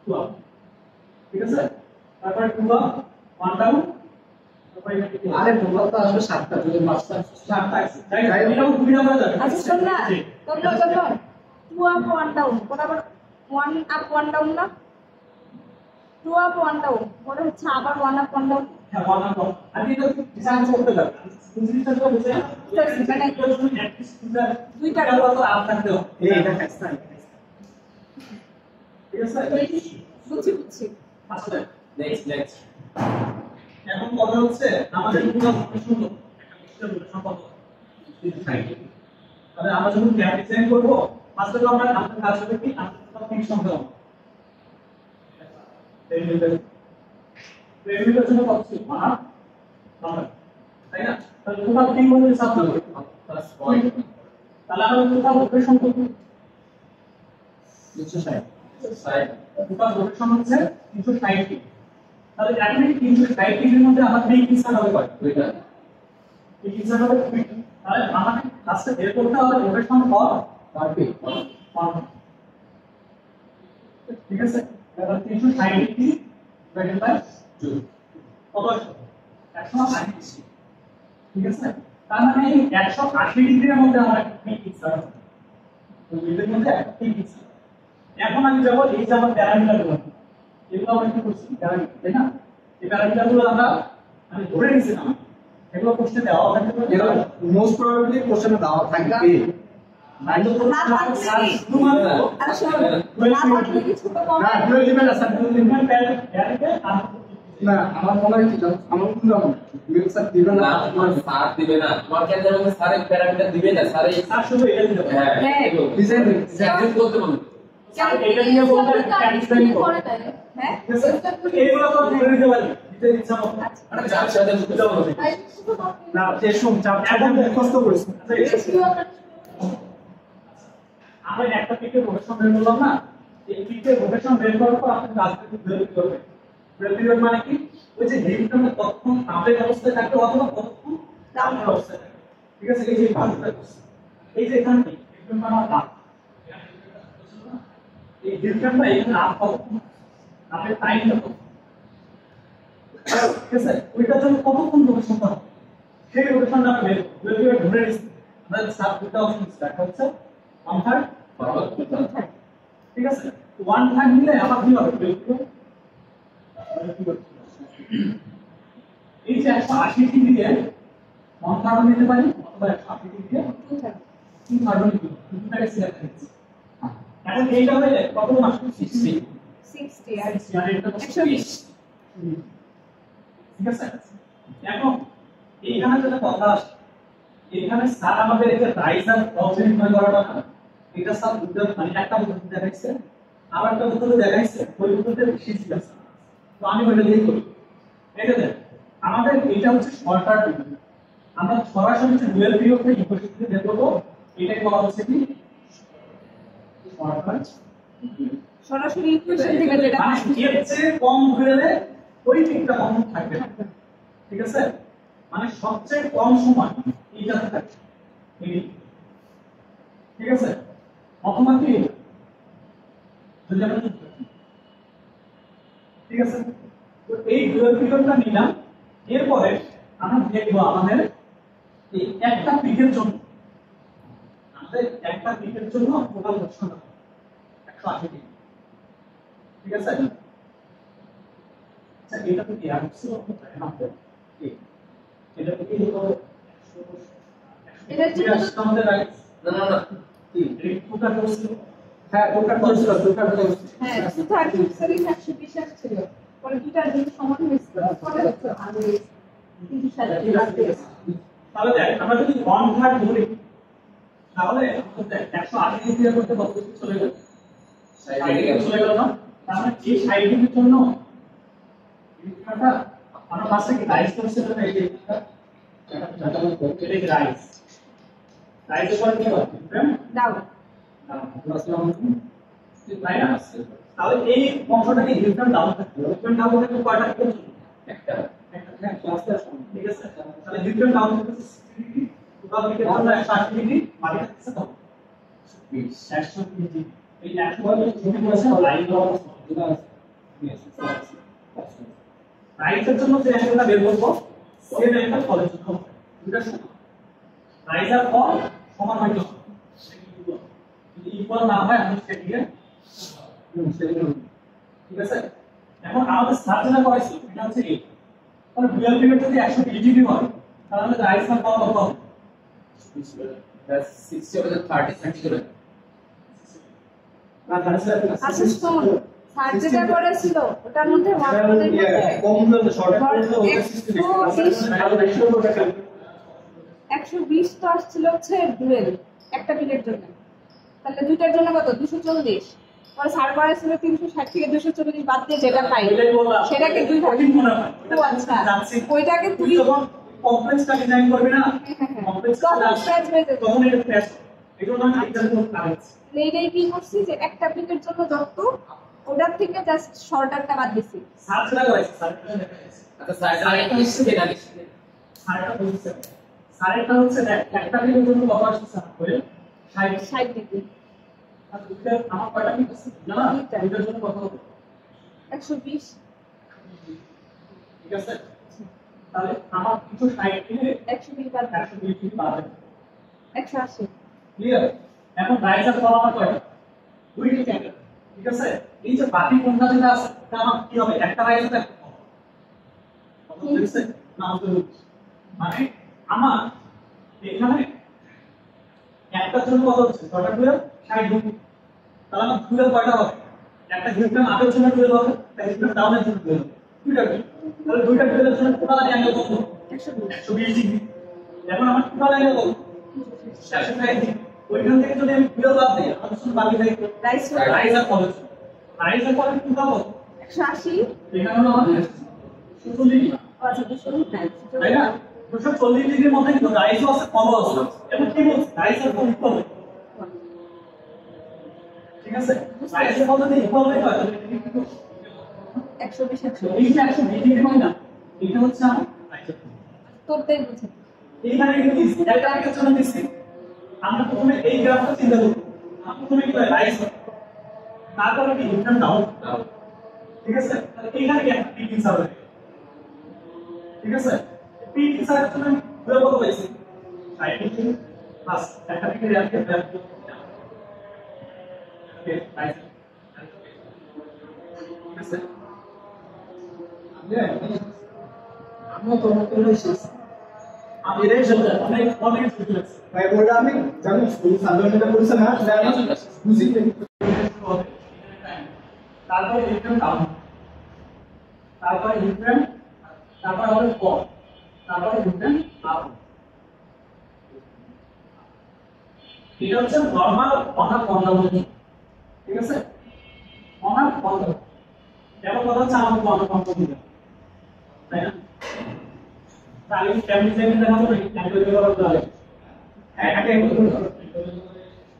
B: two up. ঠিক আছে, তারপরে টু আপ ওয়ান ডাউন, তারপরে
D: আরে তোমরা তো আসলে সাতটা যদি মাস্টার
B: সাতটা আছে তাই এটাও দুই নাম্বার যাবে।
C: আচ্ছা শোন না, তোমরা টু আপ ওয়ান ডাউন, বরাবর ওয়ান আপ ওয়ান ডাউন না, টু আপ ওয়ান ডাউন মনে হচ্ছে আবার ওয়ান আপ ওয়ান ডাউন।
B: হ্যাঁ, ওয়ান আপ আমি এটা ডিজাইন করতে যাবো, জিনিসটা তো বুঝে
C: মানে
B: দুইটা করে তো আপ থাকতে হবে।
D: এই এটা কাজটা
B: ঠিক আছে,
C: বুঝছি
B: আসলে
A: নেক্সট
B: এখন কথা হচ্ছে আমাদের পুরো সুন্দর একটা মিক্সচার সম্পর্ক তাহলে আমরা যখন ক্যাপ ডিজাইন করব আসলে আমরা আমাদের কাজ হবে কি আমরা ফিক্স সংখ্যা পেরিমিটার জন্য কত ছিল না তাই না, তাহলে টোটাল 3 বলে হিসাব করব
A: প্লাস পয়েন্ট
B: তাহলে আমরা টোটাল রোটেশন করব
D: 360
A: সাইড
B: টোটাল রোটেশন হচ্ছে 360। তাহলে এখন এই 360 ডিগ্রির মধ্যে আমার মেক ইনসার্ট হবে কত?
A: দুইটা
B: এই ইনসার্ট হবে 2টা। তাহলে আমাকে ফার্স্টে বের করতে হবে রোটেশন ফর
A: পারফি
B: ঠিক আছে, তাহলে 360 ডিগ্রি ডিভাইডেড বাই
A: 2
B: কত আসবে? 180। ঠিক আছে, তার মানে এই 180 ডিগ্রির মধ্যে আমার একটা মেক ইনসার্ট হবে, তো এর মধ্যে একটা মেক ইনসার্ট। এখন আমি যাব এই যে আমার প্যারামিটারগুলো, এগুলো আমরা কি করছি প্যারামিটার, তাই না? এই প্যারামিটারগুলো আমরা আমি ধরে নিয়েছিলাম, এগুলো কোশ্চেনে দেওয়া হবে।
D: এগুলো মোস্ট প্রবাবলি কোশ্চেনে দেওয়া থাকবে।
B: শুধুমাত্র
C: আর শোন না থাকলে কি ছোট কম
D: না দুই দিবেন না স্যার, দুই দিবেন না। আমার মনে হয় কি জানো, আমার কিন্তু দুই স্যার দিবেন
A: না
D: না।
A: তোমার স্যার দিবে না, তোমার কেন জানো স্যারের প্যারামিটার দিবে না, স্যার এই
B: আর শুধু এটা দিতে হবে।
A: হ্যাঁ এগুলো
D: ডিজাইন
A: ডিজাইন করতে বলবে।
B: এটা নিয়ে বলতে ক্যান্সেল করো,
C: হ্যাঁ
B: এইগুলো তো ধরে নিতে পারি, দিতে ইচ্ছা মতো।
A: আরে যার সাথে বুঝতে পারবে
D: না এসব চাপ চাপ মুখস্থ করেছে।
B: আমরা একটা পিকের রোটেশন বের করলাম না, এই পিকের রোটেশন বের করার পর আপনি রাজনীতি বের করবেন। বের মানে কি, ওই যে হিটটা কতক্ষণ আপের অবস্থায় থাকবে অথবা কতক্ষণ ডাউনের অবস্থায় থাকবে। ঠিক আছে, এই যে ভাগটা এই যে এখানে হিটটা আমার আপ, এই হিটটা এখানে আপ কতক্ষণ আপের টাইমটা কত, ঠিক আছে, ওইটার জন্য কতক্ষণ রোটেশন হবে সেই রোটেশনটা আমরা বের করে ধরে নিচ্ছি। আমাদের সাব দুটো অপশন স্টার্ট হচ্ছে 1/3 ঠিক আছে, 1/3 নিলে আবার কি হবে? এই যে 180 ডিগ্রি দিয়ে 1/3 নিতে পারি অথবা 180 ডিগ্রি দিয়ে 2/3 নিতে পারি, দুটোটাকে সিলেক্ট করছি। এখন এইটা হলে কত আসবে? 60
C: 60 আর
B: আর এটা
C: 120
B: ঠিক আছে। এখন এইখানে যেটা কথা আসে এখানে স্যার আমাদের এই যে রাইজ আর ফলস নির্ণয় করাটা না এটা স্যার বুঝতে মানে একটা পদ্ধতি দেখাইছে আর একটা পদ্ধতি দেখাইছে ওই পদ্ধতিতে বেশি ছিল তো আমি ওইটা দিয়ে করি এটা দেখ আমাদের এটা হচ্ছে শর্টার পিরিয়ড আমরা সরাসরি হচ্ছে ডুয়াল পিরিয়ড থেকে ইকুয়েশন বের করব এটাকে বলা হচ্ছে কি শর্টার
C: সরাসরি ইকুয়েশন থেকে যেটা
B: মানে এর চেয়ে কম হলে ওই দিকটা কম থাকবে না ঠিক আছে মানে সবচেয়ে কম সময় এইটাতে থাকবে এই ঠিক আছে অথবা কি যদি আমরা ঠিক আছে তো এই ডুয়াল পিরিয়ডটা নিলাম এরপরে আমরা দেখব আমাদের এই একটা পিকের জন্য আমাদের একটা পিকের জন্য টোটাল দর্শন 180 ডিগ্রি ঠিক আছে আচ্ছা এটা তো কি আর ছিল আমাদের এটা তো কি হলো
C: এটা ছিল
B: আমাদের রাইট
A: না না না
B: এই টোটাল দর্শন
D: হ্যাঁ ওটা করছিল দুটো
C: হ্যাঁ 120 ছিল পরে দুটার দিন সমান হয়েছিল পরে হচ্ছে আমি 30 সালে
B: তাহলে দেখ আমরা যদি 1/3 ধরি তাহলে আমাদের 180 ডিগ্রি করতে কত চলে গেল 60 ডিগ্রি চলে গেল না তাহলে এই 60 ডিগ্রির জন্য এটা আমরা ফার্স্টে কি রাইজ করছিলাম না এই এটা কি রাইজ রাইজের পরে কি হবে
C: দাও
B: তাই না তাহলে এই অংশটাকে হিউটন ডাউন থাকবে হিউটন ডাউন থেকে কয়টা করতে
A: একটা
B: ঠিক আছে তাহলে হিউটন ডাউন থেকে 60 ডিগ্রি টোটাল দিকে জন্য 180 ডিগ্রি বাকি থাকছে কত 120 ডিগ্রি এই 120 ডিগ্রি আছে লাইন রাইজের জন্য যে অ্যাঙ্গেলটা বের করব সেই অ্যাঙ্গেলটা ফলের জন্য দুটো সমান রাইজ আর ফল সমান হইতে হবে যদি ইকুয়াল না হয় আমি সেটিকে ঠিক আছে এখন আমাদের সার্জনা করাইছি এটা হচ্ছে এই তাহলে ডুয়াল পিরিয়ড যদি 120 ডিগ্রি হয় তাহলে রাইজ আর ফল কত হবে
A: that's 60 over the 30 করে
D: না তাহলে
C: আচ্ছা শোন স্যার যেটা করেছিল ওটার মধ্যে ওয়ার্ডের মধ্যে
D: কম হলো শর্ট করতে ওটা
C: 120 তো আসছিল হচ্ছে ডুয়েল একটা পিকের জন্য তাহলে দুইটার জন্য কত 240 পরে স্যার করেছিল 360 থেকে 240 বাদ দিয়ে যেটা পাই সেটাকে দুই ভাগ
B: মনে হয়
C: ও আচ্ছা ওইটাকে তুই
B: যখন কমপ্লেক্সটা ডিজাইন করবে না কমপ্লেক্সটা
C: তখন স্ক্র্যাচ হয়ে যাবে
B: তখন এটা ক্র্যাশ এটা না এটা কোনো কাজ
C: এইটাই কি করছি যে একটা পিকের জন্য যত ওটার থেকে জাস্ট শর্টারটা বাদ দিছি
B: সার্চটা করাইছে সার্চটা দেখাইছে
A: আচ্ছা সাইডটা নিশ্চিত না
B: সার্চটা বলছে সার্চটা হচ্ছে একটা পিকের জন্য কত আসছে স্যার করে
C: 60 ডিগ্রি
B: আর দুটো আমার কয়টা পিক আছে জানা এটার জন্য কত হবে
C: 120
B: ঠিক আছে তাহলে আমার কিছু 60 থেকে
C: 120 বাদ
B: 120 ডিগ্রি পাবে
C: 180
B: ক্লিয়ার এখন রাইজ আর ফল আমার কয়টা দুইটি ক্যান্ডেল ঠিক আছে এই যে বাকি কোনটা যেটা আছে এটা আমার কি হবে একটা রাইজ হবে কত বুঝছে না তো মানে আমার এখানে একটার জন্য কত হচ্ছে কয়টা টুয়েলভ 60 ডিগ্রি তাহলে আমার টুয়েলভ কয়টা হবে একটা হিউটন আপের জন্য টুয়েলভ হবে একটা হিউটন ডাউনের জন্য টুয়েলভ দুইটা তাহলে দুইটা টুয়েলভের জন্য টোটাল অ্যাঙ্গেল কত 120 ডিগ্রি এখন আমার টোটাল অ্যাঙ্গেল কত 160 ডিগ্রি ওইখান থেকে যদি আমি টুয়েলভ বাদ দিই আমার শুধু বাকি থাকে রাইজ আর ফল রাইজ আর ফল টোটাল কত
C: 180
B: এখানে হলো আমাদের 40 ডিগ্রি
C: আচ্ছা 240
B: তাই না 240 ডিগ্রির মধ্যে কিন্তু রাইজও আছে ফলও আছে এবং কি বলছে রাইজ আর ফল ইকুয়াল ঠিক আছে রাইজ আর ফল যদি ইকুয়াল হয় তাহলে এটা কিন্তু
C: 120
B: এই যে 120 ডিগ্রি হয় না এটা হচ্ছে আমার রাইজ আর ফল
C: তোরটাই বুঝে
B: এইখানে কিন্তু একটা একটা জন্য দিছি আমরা প্রথমে এই গ্রাফটা চিন্তা করব আমরা প্রথমে কি রাইজ তারপরে কি হিউটন ডাউন ঠিক আছে তাহলে এইখানে কি একটা পিক ইনসার্ট হবে ঠিক আছে পিক ইনসার্ট জন্য দুটো কত পাইছি 60 ডিগ্রি প্লাস একটা পিকের রিয়াক্টিভ ভ্যালু ওকে রাইজ ঠিক আছে
D: আমরা তো মত হইছে
B: আমি এর জন্য অনেক অনেক কিছু আছে
D: ভাই ওটা আমি জানি স্কুল সাধারণত বলছ না জানি বুঝি
B: তারপরে হিউটন ডাউন তারপরে হিউটন তারপরে হবে ফল তারপরে হিউটন এটা হচ্ছে নরমাল অনার কন্ডামনি, ঠিক আছে? অনার কন্ডাম এর কথা হচ্ছে আমার অনার কন্ডাম দিতে, তাই না? তাহলে কেমন জায়গায় দেখাবো না ক্যালকুলেট করা যাবে।
D: একটা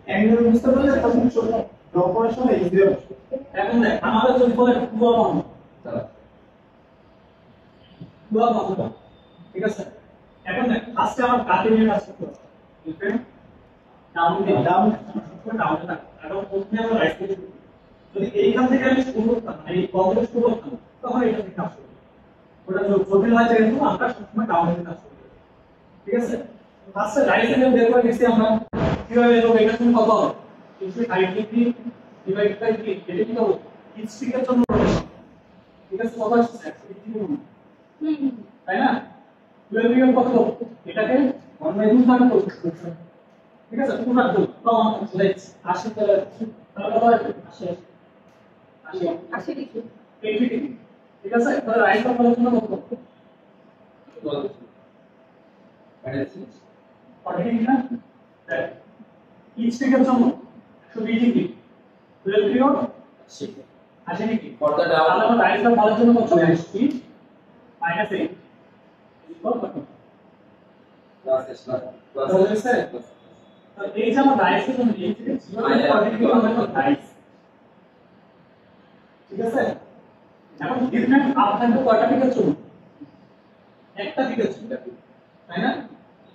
D: অ্যাঙ্গেল বুঝতে পারলে তখন ছোট ড্র করার সময় ইজি হবে।
B: এখন দেখ আমাদের যদি বলে পুরো বন্ধ, পুরো বন্ধ, ঠিক আছে? এখন দেখ ফার্স্টে আমার কাটে নিয়ে কাজ করতে হবে, ওকে? ডাউন দিয়ে ডাউন না, এখন প্রথমে আমরা রাইট থেকে যদি এইখান থেকে আমি শুরু করতাম, এই কলটা শুরু করতাম, তখন এটা থেকে কাজ করব। ওটা জটিল হয় যেহেতু আমরা সবসময় ডাউন থেকে কাজ করব, ঠিক আছে? ফার্স্টে রাইট থেকে বের করে নিচ্ছি আমরা, কিভাবে বের করব? এটা তুমি কত হবে? 360 ডিগ্রি ডিভাইড বাই 3, এটা কি হবে? ইচ স্টিকের জন্য রোটেশন, ঠিক আছে? কত আসছে? 180 ডিগ্রি, তাই না? 12 ডিগ্রি কত? এটাকে 1/2 ভাগ করব, ঠিক আছে? পুরো রাখবো বা 80 তাহলে কত হয়?
C: 80 ডিগ্রি
B: 80 ডিগ্রি, ঠিক আছে? তাহলে রাইট অফ জন্য কত? 40 ডিগ্রি না? ইচ স্টিকের জন্য 120 ডিগ্রি, 12 ডিগ্রি 80 ডিগ্রি।
A: ফর্দা ডাউন
B: তাহলে আমরা রাইট অফ জন্য কত? 80 মাইনাস 8 ইকুয়াল কত?
A: প্লাস
B: এই যে আমার রাইস এর জন্য এই থেকে 0.40 ডিগ্রি আমাদের রাইস, ঠিক আছে? এখন ডিফারেন্ট আপ থাকবে কয়টা দিকের জন্য? একটা দিকের জন্য, তাই না?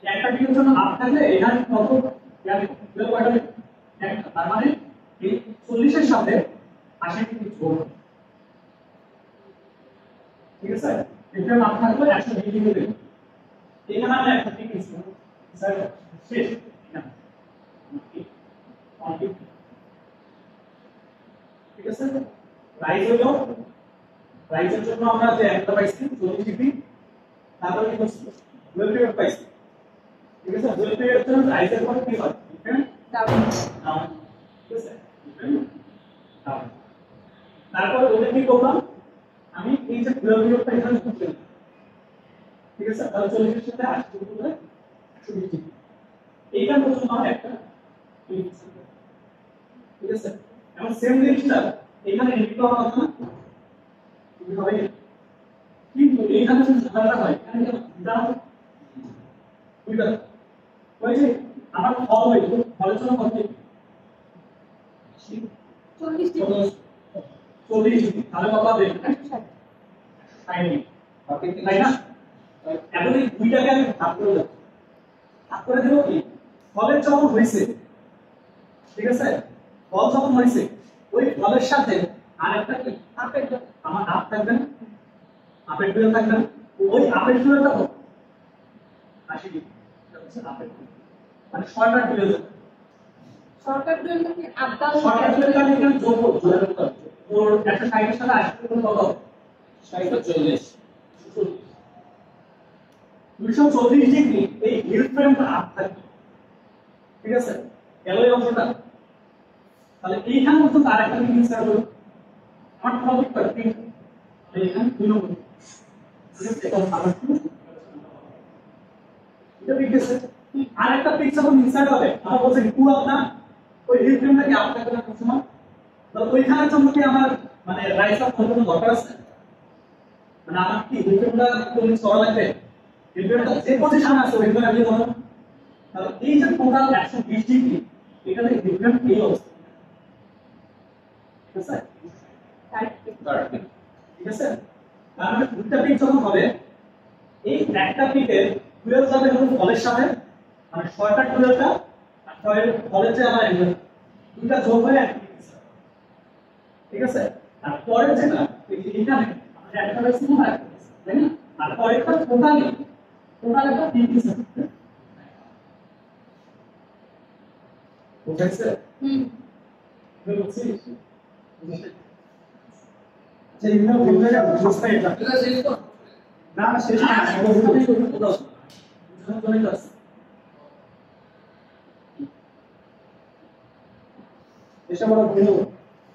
B: একটা দিকের জন্য আপ থাকলে এখানে কত যাবে? কয়টা দিক? একটা, তার মানে এই 40 এর সাথে 80 ডিগ্রি যোগ, ঠিক আছে? ডিফারেন্ট আপ থাকলে 120 ডিগ্রি দেব। এখানে আমরা একটা দিক নিচ্ছি স্যার, শেষ এখানে ঠিক আছে? রাইজের জন্য আমরা যে একটা পাইছি 40 ডিগ্রি, তারপরে কি করছি? 12 পিরিয়ড পাইছি, ঠিক আছে? 12 পিরিয়ডের জন্য রাইজের পরে কি হয়?
C: ডাউন
B: ডাউন, ঠিক আছে? ডাউন। তারপরে ওদের কি করলাম? আমি এই যে 12 পিরিয়ডটা এখানে করতে, ঠিক আছে? তাহলে 40 এর সাথে 80 যোগ করলে 120 ডিগ্রি, এইটা হচ্ছে আমার একটা, ঠিক আছে? এখন সেম জিনিসটা এখানে এডিট করা কথা না, তুমি হবে কিন্তু এইখানে যদি ঝামেলা হয়, এখানে কি দাঁড়াবে? বুঝতে পারছো? ওই যে আমার ফল হইল, ফলের জন্য কত?
C: 40 ডিগ্রি
B: 40 ডিগ্রি, তাহলে কত হবে?
C: 160
B: 60 ডিগ্রি, তাই না? এখন এই দুইটাকে আমি ভাগ করে দেব, ভাগ করে দেব কি? ফলের যখন হইছে, ঠিক আছে? ফল যখন হইছে, ওই ফলের সাথে আরেকটা কি
C: আপের জন্য
B: আমার আপ থাকবে না, আপের টুয়েল থাকবে না, ওই আপের টুয়েলটা কত? 80 ডিগ্রি, এটা হচ্ছে আপের টুয়েল, মানে শর্টকাট টুয়েল,
C: শর্টকাট জন্য কি আপ ডাউন
B: শর্টকাট টুয়েলটা আমি এখানে যোগ করব, ওর 160 এর সাথে 80 কত হবে?
A: 140
B: 240 ডিগ্রি এই হিল ফ্রেমটা আপ থাকবে, ঠিক আছে? গেল এই অংশটা, তাহলে এইখানে পর্যন্ত আরেকটা দিক ইনসার্ট হলো, আমার টপিক পার তিন, তাহলে এখানে 2 নম্বর, ঠিক আছে? এটা আবার এটা বিকেছে আরেকটা পিক যখন ইনসার্ট হবে, আমরা বলছি কি পুরো না ওই হিল ফ্রেমটা কি আপ থাকবে না সমান, তাহলে ওইখানের জন্য কি আমার মানে রাইস অফ কোনো দরকার আছে? মানে আমার কি হিল ফ্রেমটা কোন সরা লাগবে? হিল ফ্রেমটা যে পজিশনে আছে ওইখানে আমি ধরো, তাহলে এই যে টোটাল 120 ডিগ্রি এখানে হিল ফ্রেম এই অবস্থা, ঠিক আছে? ঠিক আছে? তার মানে দুইটা পিক যখন হবে, এই একটা পিকের 12 যাবে হলো ফলের সাথে, মানে শর্টকাট 12টা আর ফলের যে আমার অ্যাঙ্গেল দুইটা যোগ হয়ে একটা পিক, ঠিক আছে? আর পরের যেটা এই যে এখানে আমরা একটা পাইছি না, তাই না? আর পরেরটা টোটাল একটা পিক আছে, বুঝাইছে? বুঝছি?
D: যে ইনো বলতে গেল বুঝতে এটা
A: এটা শেষ তো
D: না না শেষ না এটা বুঝতে এসে বড় ভিন্ন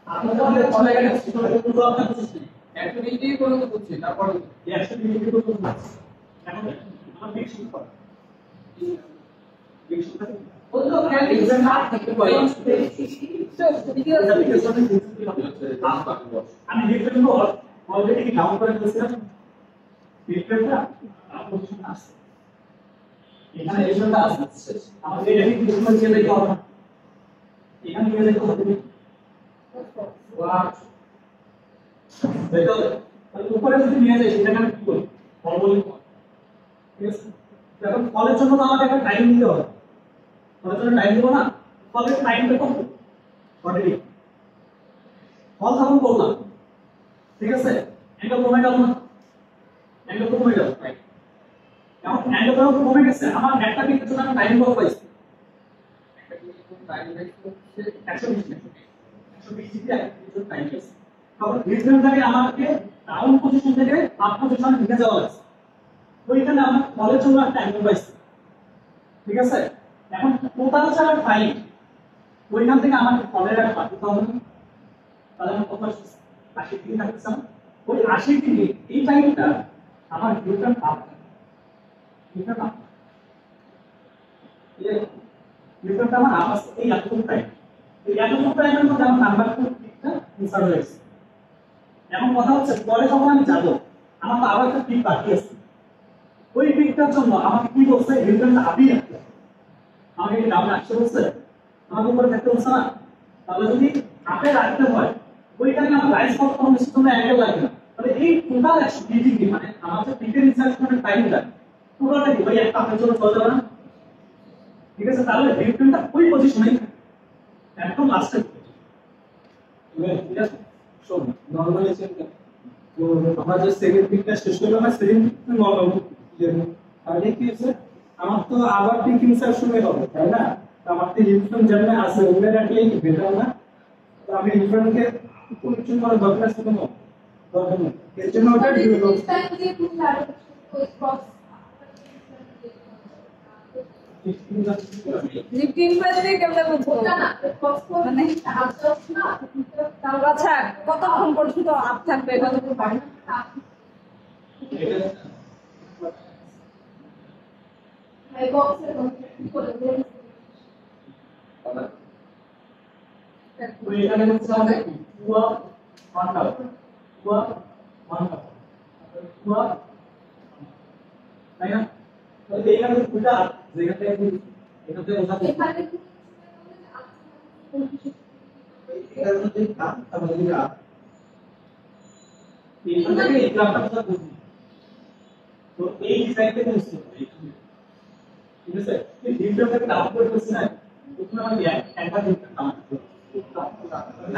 B: আপনাদের ফলে গেলে শুধু আপনার বুঝছি
A: অ্যাক্টিভিটি কোনো তো বুঝছি, তারপর
B: 100 ডিগ্রি করে বুঝছি। এখন আমার পিক শুরু করা আমি রিফ্রেন্ড অলরেডি ডাউন করে দিয়েছিলাম রিফ্রেন্ডটা পজিশন আছে এখানে রিফ্রেন্ডটা আছে আমাদের এটা কি পজিশন চেঞ্জ করতে হবে এখানে নিয়ে যেতে হবে ওয়াও দেখো তাহলে উপরে যদি নিয়ে যাই সেটা আমি কি করব ফর্মুলা ঠিক আছে এখন ফলের জন্য তো আমাকে একটা টাইম দিতে হবে ফলের জন্য টাইম দেব না ফলের টাইমটা কত 40 ফল স্থাপন করলাম ঠিক আছে অ্যাঙ্গেল কমে গেল না অ্যাঙ্গেল কমে গেল রাইট এখন অ্যাঙ্গেল কমে গেছে আমার একটা পিকের জন্য আমি টাইম কত পাইছি একটা পিকের টাইম হচ্ছে 120 ডিগ্রি টাইম পাইছি তখন রিজনটাকে আমাকে ডাউন পজিশন থেকে আপ পজিশনে নিয়ে যাওয়া হয়েছে ওইখানে আমরা ফলের জন্য একটা অ্যাঙ্গেল পাইছি ঠিক আছে এখন টোটাল ছাড়া টাইম ওইখান থেকে আমাকে ফলের একটা পাঠাতে হবে তাহলে আমি কত 80 ডিগ্রি থাকছে ওই 80 ডিগ্রি এই টাইমটা আমার নিউটন পাব নিউটন পাব এই নিউটনটা আমার আওয়াজ এই এতটুকু টাইম এই এতটুকু টাইমের মধ্যে আমার নাম্বার ঠিকটা ইনসার্ট হয়েছে এখন কথা হচ্ছে পরে যখন আমি যাব আমার তো আবার একটা পিক বাকি আছে ওই পিকটার জন্য আমাকে কি বলছে নিউটনটা আপনি রাখতে আমাকে কি ডাউন আসতে বলছে আমাকে উপরে থাকতে বলছে না তাহলে যদি আপনি রাখতে হয় ওইখানে আমার রাইজ করতে হবে সেজন্য অ্যাঙ্গেল লাগবে না তাহলে এই টোটাল 120 ডিগ্রি মানে আমার যে পিকের ইনসার্শনের টাইমটা পুরোটা কি ওই একটা আপনার জন্য চলে যাবে না ঠিক আছে তাহলে নিউটনটা ওই পজিশনেই একদম লাস্টে ঠিক আছে শোন নরমালি সেটা তো আমরা যে সেকেন্ড পিকটা শেষ করলাম না সেকেন্ড পিকটা নরমাল আর কি আছে আমার তো আবার পিক ইনসার্শনে হবে তাই না আমার তো ইনফ্লুন যেমন আছে ওগুলো রাখলেই কি বেটার না তো আমি ইনফ্লুনকে কোন কিছু করার দরকার আছে কোনো দরকার নেই এর জন্য ওটা ডিভেলপ
C: লিফটিং বাজে কেমনে বুঝবো মানে আচ্ছা কতক্ষণ পর্যন্ত আপ থাকবে কতক্ষণ পারে এই বক্সের
B: ওই এখানে হচ্ছে আমাদের পুয়া মানটা পুয়া তাই না তাহলে এইখানে দুটো যেখান থেকে এখান থেকে ওঠা এখানে মধ্যে কাপ আমাদের দিকে এইখান থেকে এই গ্রাফটা পুরো বুঝি তো এই ডিজাইন থেকে বুঝতে হবে ঠিক আছে এই ডিজাইনটাকে আপলোড করছি না তখন আমি একটা ডিজাইন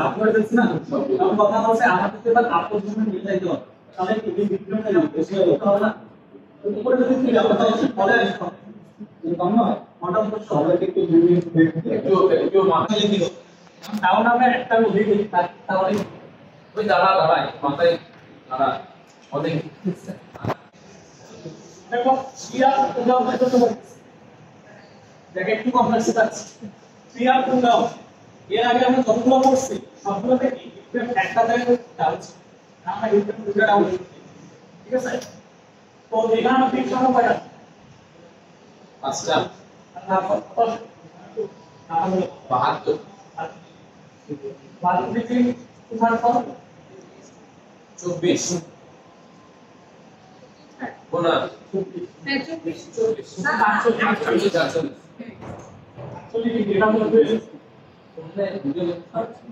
B: আপলোড করছি না তখন কথা হচ্ছে আমাদের তো এবার আপলোড জন্য নিয়ে যাইতে হবে তাহলে এই ডিজাইনটা বেশি করতে হবে না উপরে যদি কি কথা হচ্ছে পরে আসবে কম নয় মোটামুটি সবাইকে একটু একটু মাথায় লিখে দিও তাও না আমরা একটা উঠে দিই তাহলে
A: ওই দাঁড়াই মাথায় দাঁড়া অনেক
B: দেখো সিআর পুঙ্গাও করতে পারি দেখো একটু কমপ্লেক্স আছে সিআর পুঙ্গাও এর আগে আমরা যতগুলো করছি সবগুলোতে কি একটা জায়গায় ডাউনছি আমরা ইনপুট দুটো ডাউন ঠিক আছে তো এখানে আমরা ঠিক সময় পাই
A: পাঁচটা
B: তারপর
A: 72
B: বাকি দিকে কোথায় পাবো
A: 24 কোনা
C: 24
A: না 48
B: এটা বলতে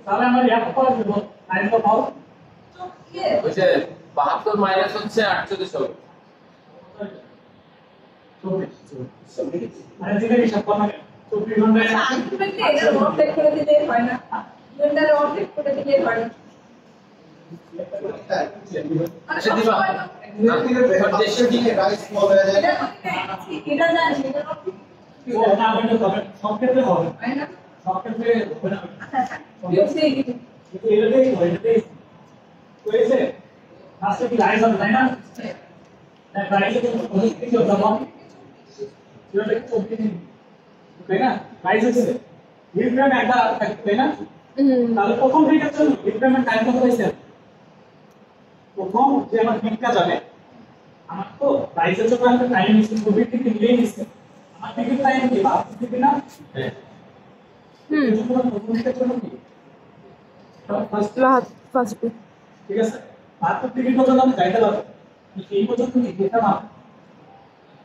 B: তাহলে আমরা এক করে দেব টাইম তো পাবো
A: ওই যে 72 মাইনাস হচ্ছে 48 হবে
B: মানে দিকে হিসাব করনা 24 ঘন্টায়
C: আলটিমেটলি এটা অর্ধেক করে দিলেই হয় না ঘন্টার অর্ধেক করে দিলেই হয় না
A: আচ্ছা দিবা না দেশের দিকে
C: এটা জানি এটা
B: না বলতে হবে সব ক্ষেত্রে হবে
C: হয় না
B: সব ক্ষেত্রে হবে না
C: আচ্ছা আচ্ছা
B: এটাই হয় এটাই কইছে আজকে কি রাইজ হবে তাই না রাইজে কিন্তু পজিটিভ কি হবে এটা কি পজিটিভ তাই না রাইজ হচ্ছে রিফ্রেম একটা তাই না তাহলে প্রথম ফিটার জন্য রিফ্রেমের টাইম কত হইছে প্রথম যে আমার ফিটটা যাবে আমার তো রাইজের জন্য একটা টাইম নিচ্ছে পজিটিভ নিয়ে নিচ্ছে আর টিকিট টাইম কি বাস টিকিট না প্রথম দিকের জন্য কি
C: ফার্স্ট
B: ঠিক আছে আর তো টিকিট পর্যন্ত আমি যাইতে পারবো এই পর্যন্ত কি যেতে না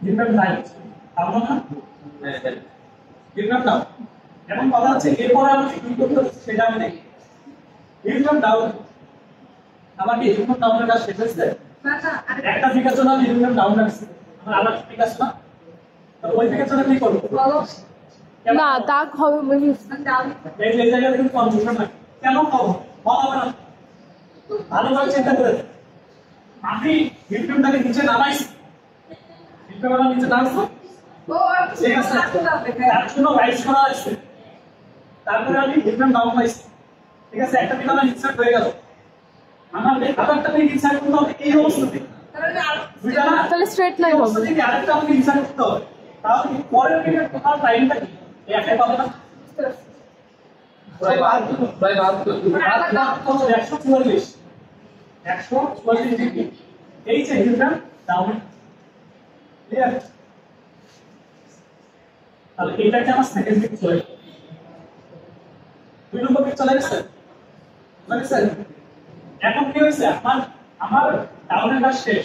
B: ডিফারেন্ট টাইম তাহলে না ডিফারেন্ট নাও এখন কথা হচ্ছে এরপরে আমি কি করতে হচ্ছে সেটা আমি দেখি ডিফারেন্ট ডাউন আমার কি ডিফারেন্ট ডাউনের কাজ শেষ হয়েছে একটা ফিগার জন্য আমি ডিফারেন্ট ডাউন রাখছি আমার আলাদা ঠিক আছে না তো ওই ফিগার জন্য কি করব
C: না দাগ হবে মেবি
B: এই জায়গায় কিন্তু কনফিউশন না কেন হবে হবে না ভালোভাবে চিন্তা করে আমি ডিফারেন্টটাকে নিচে নামাইছি ডিফারেন্টটা নিচে নামাইছো ঠিক আছে তার জন্য রাইট করা আছে তারপরে আমি ডিফারেন্ট ডাউন পাইছি ঠিক আছে একটা ফিগার ইনসার্ট হয়ে গেল আমার আরেকটা ফিগার ইনসার্ট করতে হবে এই অবস্থাতে
C: তাহলে স্ট্রেট লাইন হবে
B: আরেকটা আমাকে ইনসার্ট করতে হবে তাহলে পরের ফিগার টোটাল টাইমটা কি এই একটা পাবো না
A: প্রায়
B: 144 ডিগ্রি এই যে ডিফারেন্ট ডাউন ক্লিয়ার তাহলে এইটাকে আমার সেকেন্ড দিকে চলে দুই নম্বর দিকে চলে গেছে মানে স্যার এখন কি হয়েছে আমার ডাউনের কাজ শেষ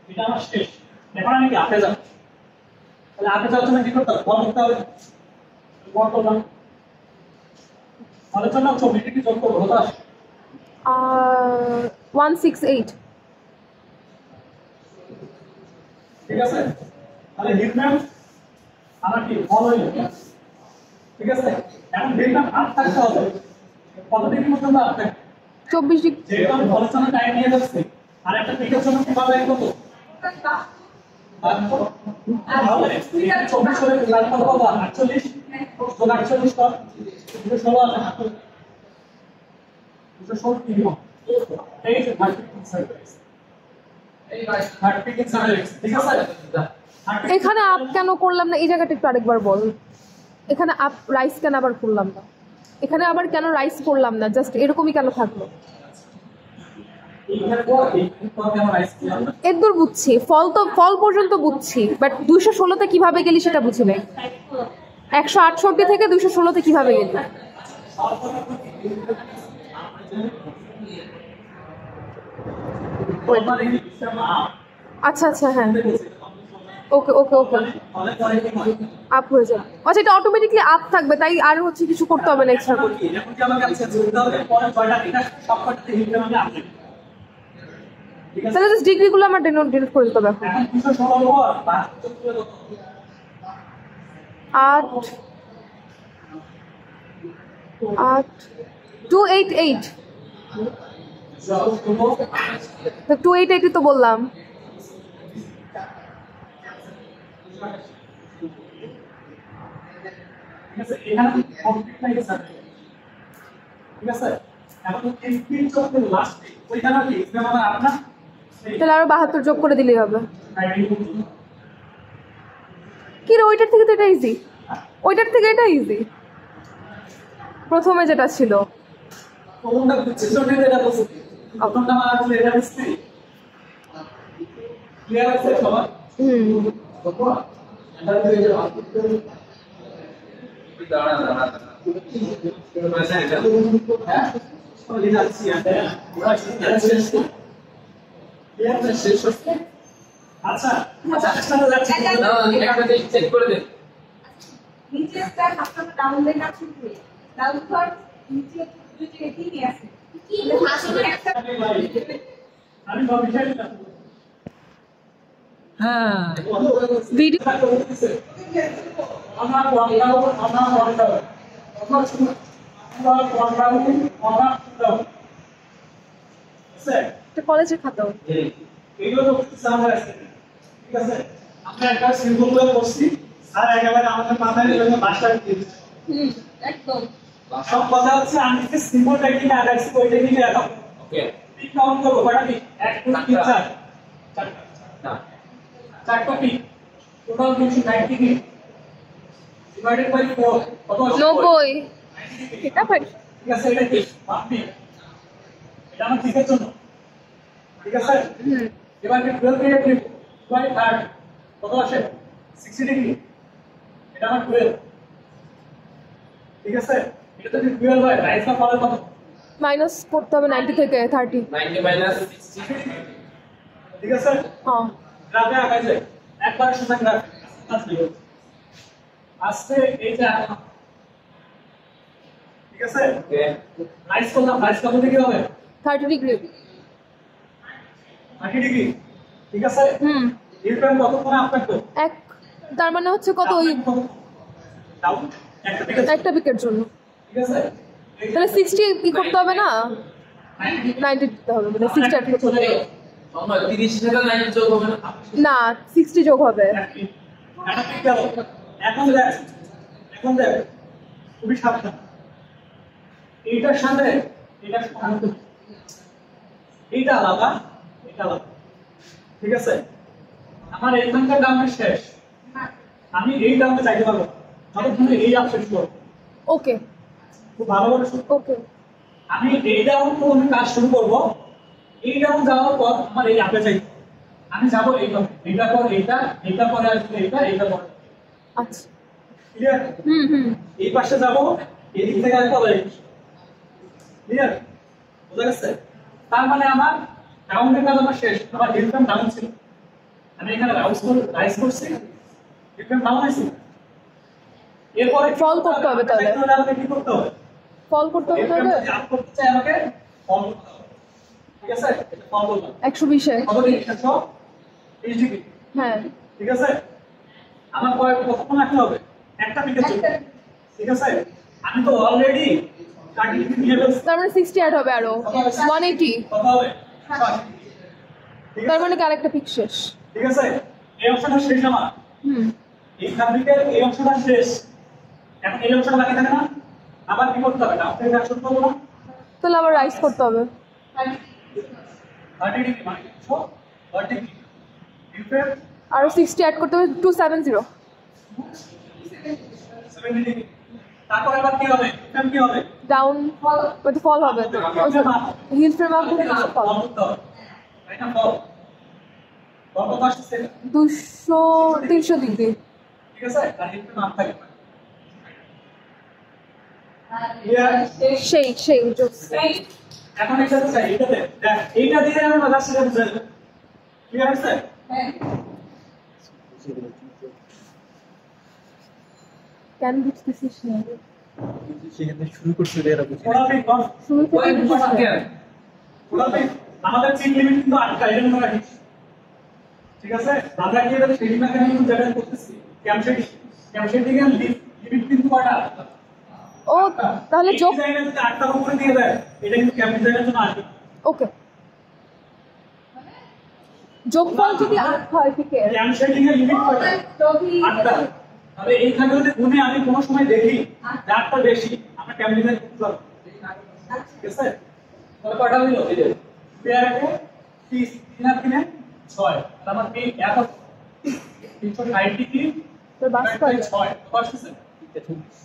B: এটা আমার শেষ এখন আমি কি আপে যাব তাহলে আপে যাওয়ার জন্য কি করতে হবে বল করতে হবে বল করলাম তাহলে চলো 24 ডিগ্রি যোগ করবো হতো
C: 168
B: ঠিক আছে তাহলে ডিফারেন্স আমার কি বল হইল ঠিক আছে এখন দেখলাম আপ থাকতে হবে কত ডিগ্রি পর্যন্ত আপ থাকবে
C: 24 ডিগ্রি
B: যেহেতু আমি বলের জন্য টাইম নিয়ে যাচ্ছি আর একটা টিকের জন্য কি পাবে কত তাহলে 24 করে লাইন কত পাবো 48 যোগ 48 কত 216 আছে 216 কি দিব এই যে 30 সার্ভিস
A: এই ভাই
B: 30 সার্ভিস ঠিক আছে
C: এখানে আপ কেন করলাম না এই জায়গাটা একটু আরেকবার বল এখানে আপ রাইস কেন আবার করলাম না এখানে আবার কেন রাইস করলাম না জাস্ট এরকমই কেন থাকলো এদূর বুঝছি ফল পর্যন্ত বুঝছি বাট 216 তে কিভাবে গেলি সেটা বুঝি নাই 168 থেকে 216 তে কিভাবে গেলি আচ্ছা আচ্ছা হ্যাঁ ওকে ওকে ওকে আপ হয়ে যাবে আচ্ছা এটা অটোমেটিকলি আপ থাকবে তাই আর হচ্ছে কিছু করতে হবে না এক্সট্রা করে তাহলে জাস্ট ডিগ্রিগুলো আমার ডিলিট করে দিতে হবে এখন 288 288 তো বললাম তাহলে আরো 72 যোগ করে দিলেই হবে কি রে ওইটার থেকে তো এটা ইজি ওইটার থেকে এটা ইজি প্রথমে যেটা ছিল
B: আচ্ছা
A: একটা চেক করে দে
C: নিচে একটা আপনার ডাউন লাইন আছে ডাউন ফর নিচে দুই জায়গায় কি আছে কি আসলে একটা
B: আমি ভাবি না
C: হ্যাঁ ভিডিও
B: আমার
C: কলেজের খাতা
B: এইগুলো তো সামনে আছে ঠিক আছে আমরা একটা সিম্বল করে করছি আর একেবারে আমাদের মাথায় জন্য ভাষা দিয়ে দিচ্ছি
C: একদম
B: সব কথা হচ্ছে আমি যে সিম্বলটা কি না রাখছি ওইটা কি রাখো
A: ওকে
B: ঠিক কাউন্ট করব কয়টা কি 1 2 3 4
A: না
B: চারটা কি টোটাল 290 কি ডিভাইডেড বাই 4 কত আসে
C: 90 এটা ভাই
B: ঠিক আছে এটা কি বাপি এটা আমার ঠিকের জন্য ঠিক আছে এবার কি 12 থেকে 3 বাই 3 কত আসে 60 ডিগ্রি এটা আমার 12 ঠিক আছে এটা যদি 12 হয় রাইস বা ফলের কত
E: মাইনাস করতে হবে 90 থেকে 30
A: 90 মাইনাস 60
B: ঠিক আছে
E: হ্যাঁ
B: গ্রাফে আঁকা যায় একবার সোজা গ্রাফ আস্তে এইটা ঠিক আছে
A: ওকে
B: রাইস করলাম রাইস কত ডিগ্রি হবে
E: 30 ডিগ্রি
B: 30 ডিগ্রি ঠিক আছে ইউক্রেন কতক্ষণ আপ থাকতো
E: এক তার মানে হচ্ছে কত ওই
B: ডাউন একটা ঠিক আছে
E: একটা উইকের জন্য
B: ঠিক আছে
E: তাহলে 60 কি করতে হবে না 90 দিতে হবে মানে 60 অ্যাড করতে হবে
A: আমরা 30 থেকে 90 যোগ হবে না
E: না 60 যোগ হবে
B: এটা ঠিক গেল এখন দেখ খুবই সাবধান এইটার সাথে এটা সমান্তরাল এইটা আলাদা এটা আলাদা ঠিক আছে আমার এইখানকার ডাউনের শেষ আমি এই ডাউনে চাইতে পারবো যতক্ষণ এই আপ শেষ করবো
E: ওকে
B: খুব ভালো করে শুনুন।
E: ওকে
B: আমি এই ডাউন তো আমি কাজ শুরু করবো এই ডাউন যাওয়ার পর আমার এই আপে চাই আমি যাবো এইটা পর এইটা পরে আসবে এইটা পরে
E: আচ্ছা
B: ক্লিয়ার এই পাশে যাবো এদিক থেকে আসবো ক্লিয়ার বুঝা গেছে তার মানে আমার ডাউনের কাজ আমার শেষ আমার ডিফারেন্ট ডাউন ছিল আমি এখানে রাইজ করছি ডিফারেন্ট ডাউন আছে এরপরে
E: ফল করতে হবে তাহলে।
B: আমাকে কি করতে হবে
E: ফল করতে হবে তাহলে
B: আপ করতে চাই আমাকে ফল করতে হবে ঠিক আছে এটা ফল করলাম
E: 120 এ
B: কত ডিগ্রি 120 ডিগ্রি
E: হ্যাঁ
B: ঠিক আছে আমার কতক্ষণ রাখতে হবে একটা পিকের জন্য ঠিক আছে আমি তো অলরেডি 30 ডিগ্রি নিয়ে ফেলছি
E: তার মানে 60 অ্যাড হবে আরো 180
B: কত হবে 60 ঠিক
E: তার
B: আছে
E: মানে আরেকটা পিক শেষ
B: ঠিক আছে এই অংশটা শেষ আমার এই ফ্যাব্রিকের এই অংশটা শেষ এখন এই অংশটা বাকি থাকে না আবার কি করতে হবে ডাউন থেকে অ্যাকশন করব না
E: তাহলে আবার রাইস করতে হবে
B: 30 ডিগ্রি মানে 30 ডিগ্রি ডিফারেন্ট
E: আরো 60 অ্যাড করতে হবে 270
B: 70 ডিগ্রি তারপর আবার কি হবে ফ্রেম কি হবে
E: ডাউন ওই ফল হবে হিল ফ্রেম আপ করতে ফল
B: ফল করতে হবে এটা ফল ফল কত আসছে
E: 200 300 ডিগ্রি
B: ঠিক আছে আর হিল ফ্রেম আপ থাকে ক্লিয়ার
E: সেই জোস
B: এখন এটাতে চাই এটাতে দেখ এইটা দিয়ে আমি বাজার সেটা বুঝাই দেব ক্লিয়ার আছে
E: কেন বুঝতেছিস না
D: সেখানে শুরু করতে এরা বুঝি
B: ওরা বি কম
E: শুরু থেকে
A: ওই
E: বুঝতেছিস না।
A: কেন
B: ওরা বি আমাদের চিট লিমিট কিন্তু 8 এর মধ্যে রাখি ঠিক আছে আমরা কি এটা শেডিং মেকানিজম যেটা করতেছি ক্যামশেডিং এর লিমিট কিন্তু কয়টা
E: ও তাহলে যোগ
B: ডিজাইনের যদি 8টার উপরে দিয়ে দেয় এটা কিন্তু ক্যাম ডিজাইনের জন্য আসবে
E: ওকে যোগফল যদি 8 হয় ঠিক আছে
B: ক্যামশেডিং এর লিমিট কয়টা 8টা তবে এইখানে যদি গুণে আমি কোনো সময় দেখি যে 8টা বেশি আমরা ক্যাম ডিজাইন করতে পারবো ঠিক আছে
A: তাহলে কয়টা হইলো এই যে
B: পেয়ার একে 3 আর 3 6 আর আমার পি এত 360 ডিগ্রি
E: তোর বাস কয়
B: 6 কত আসছে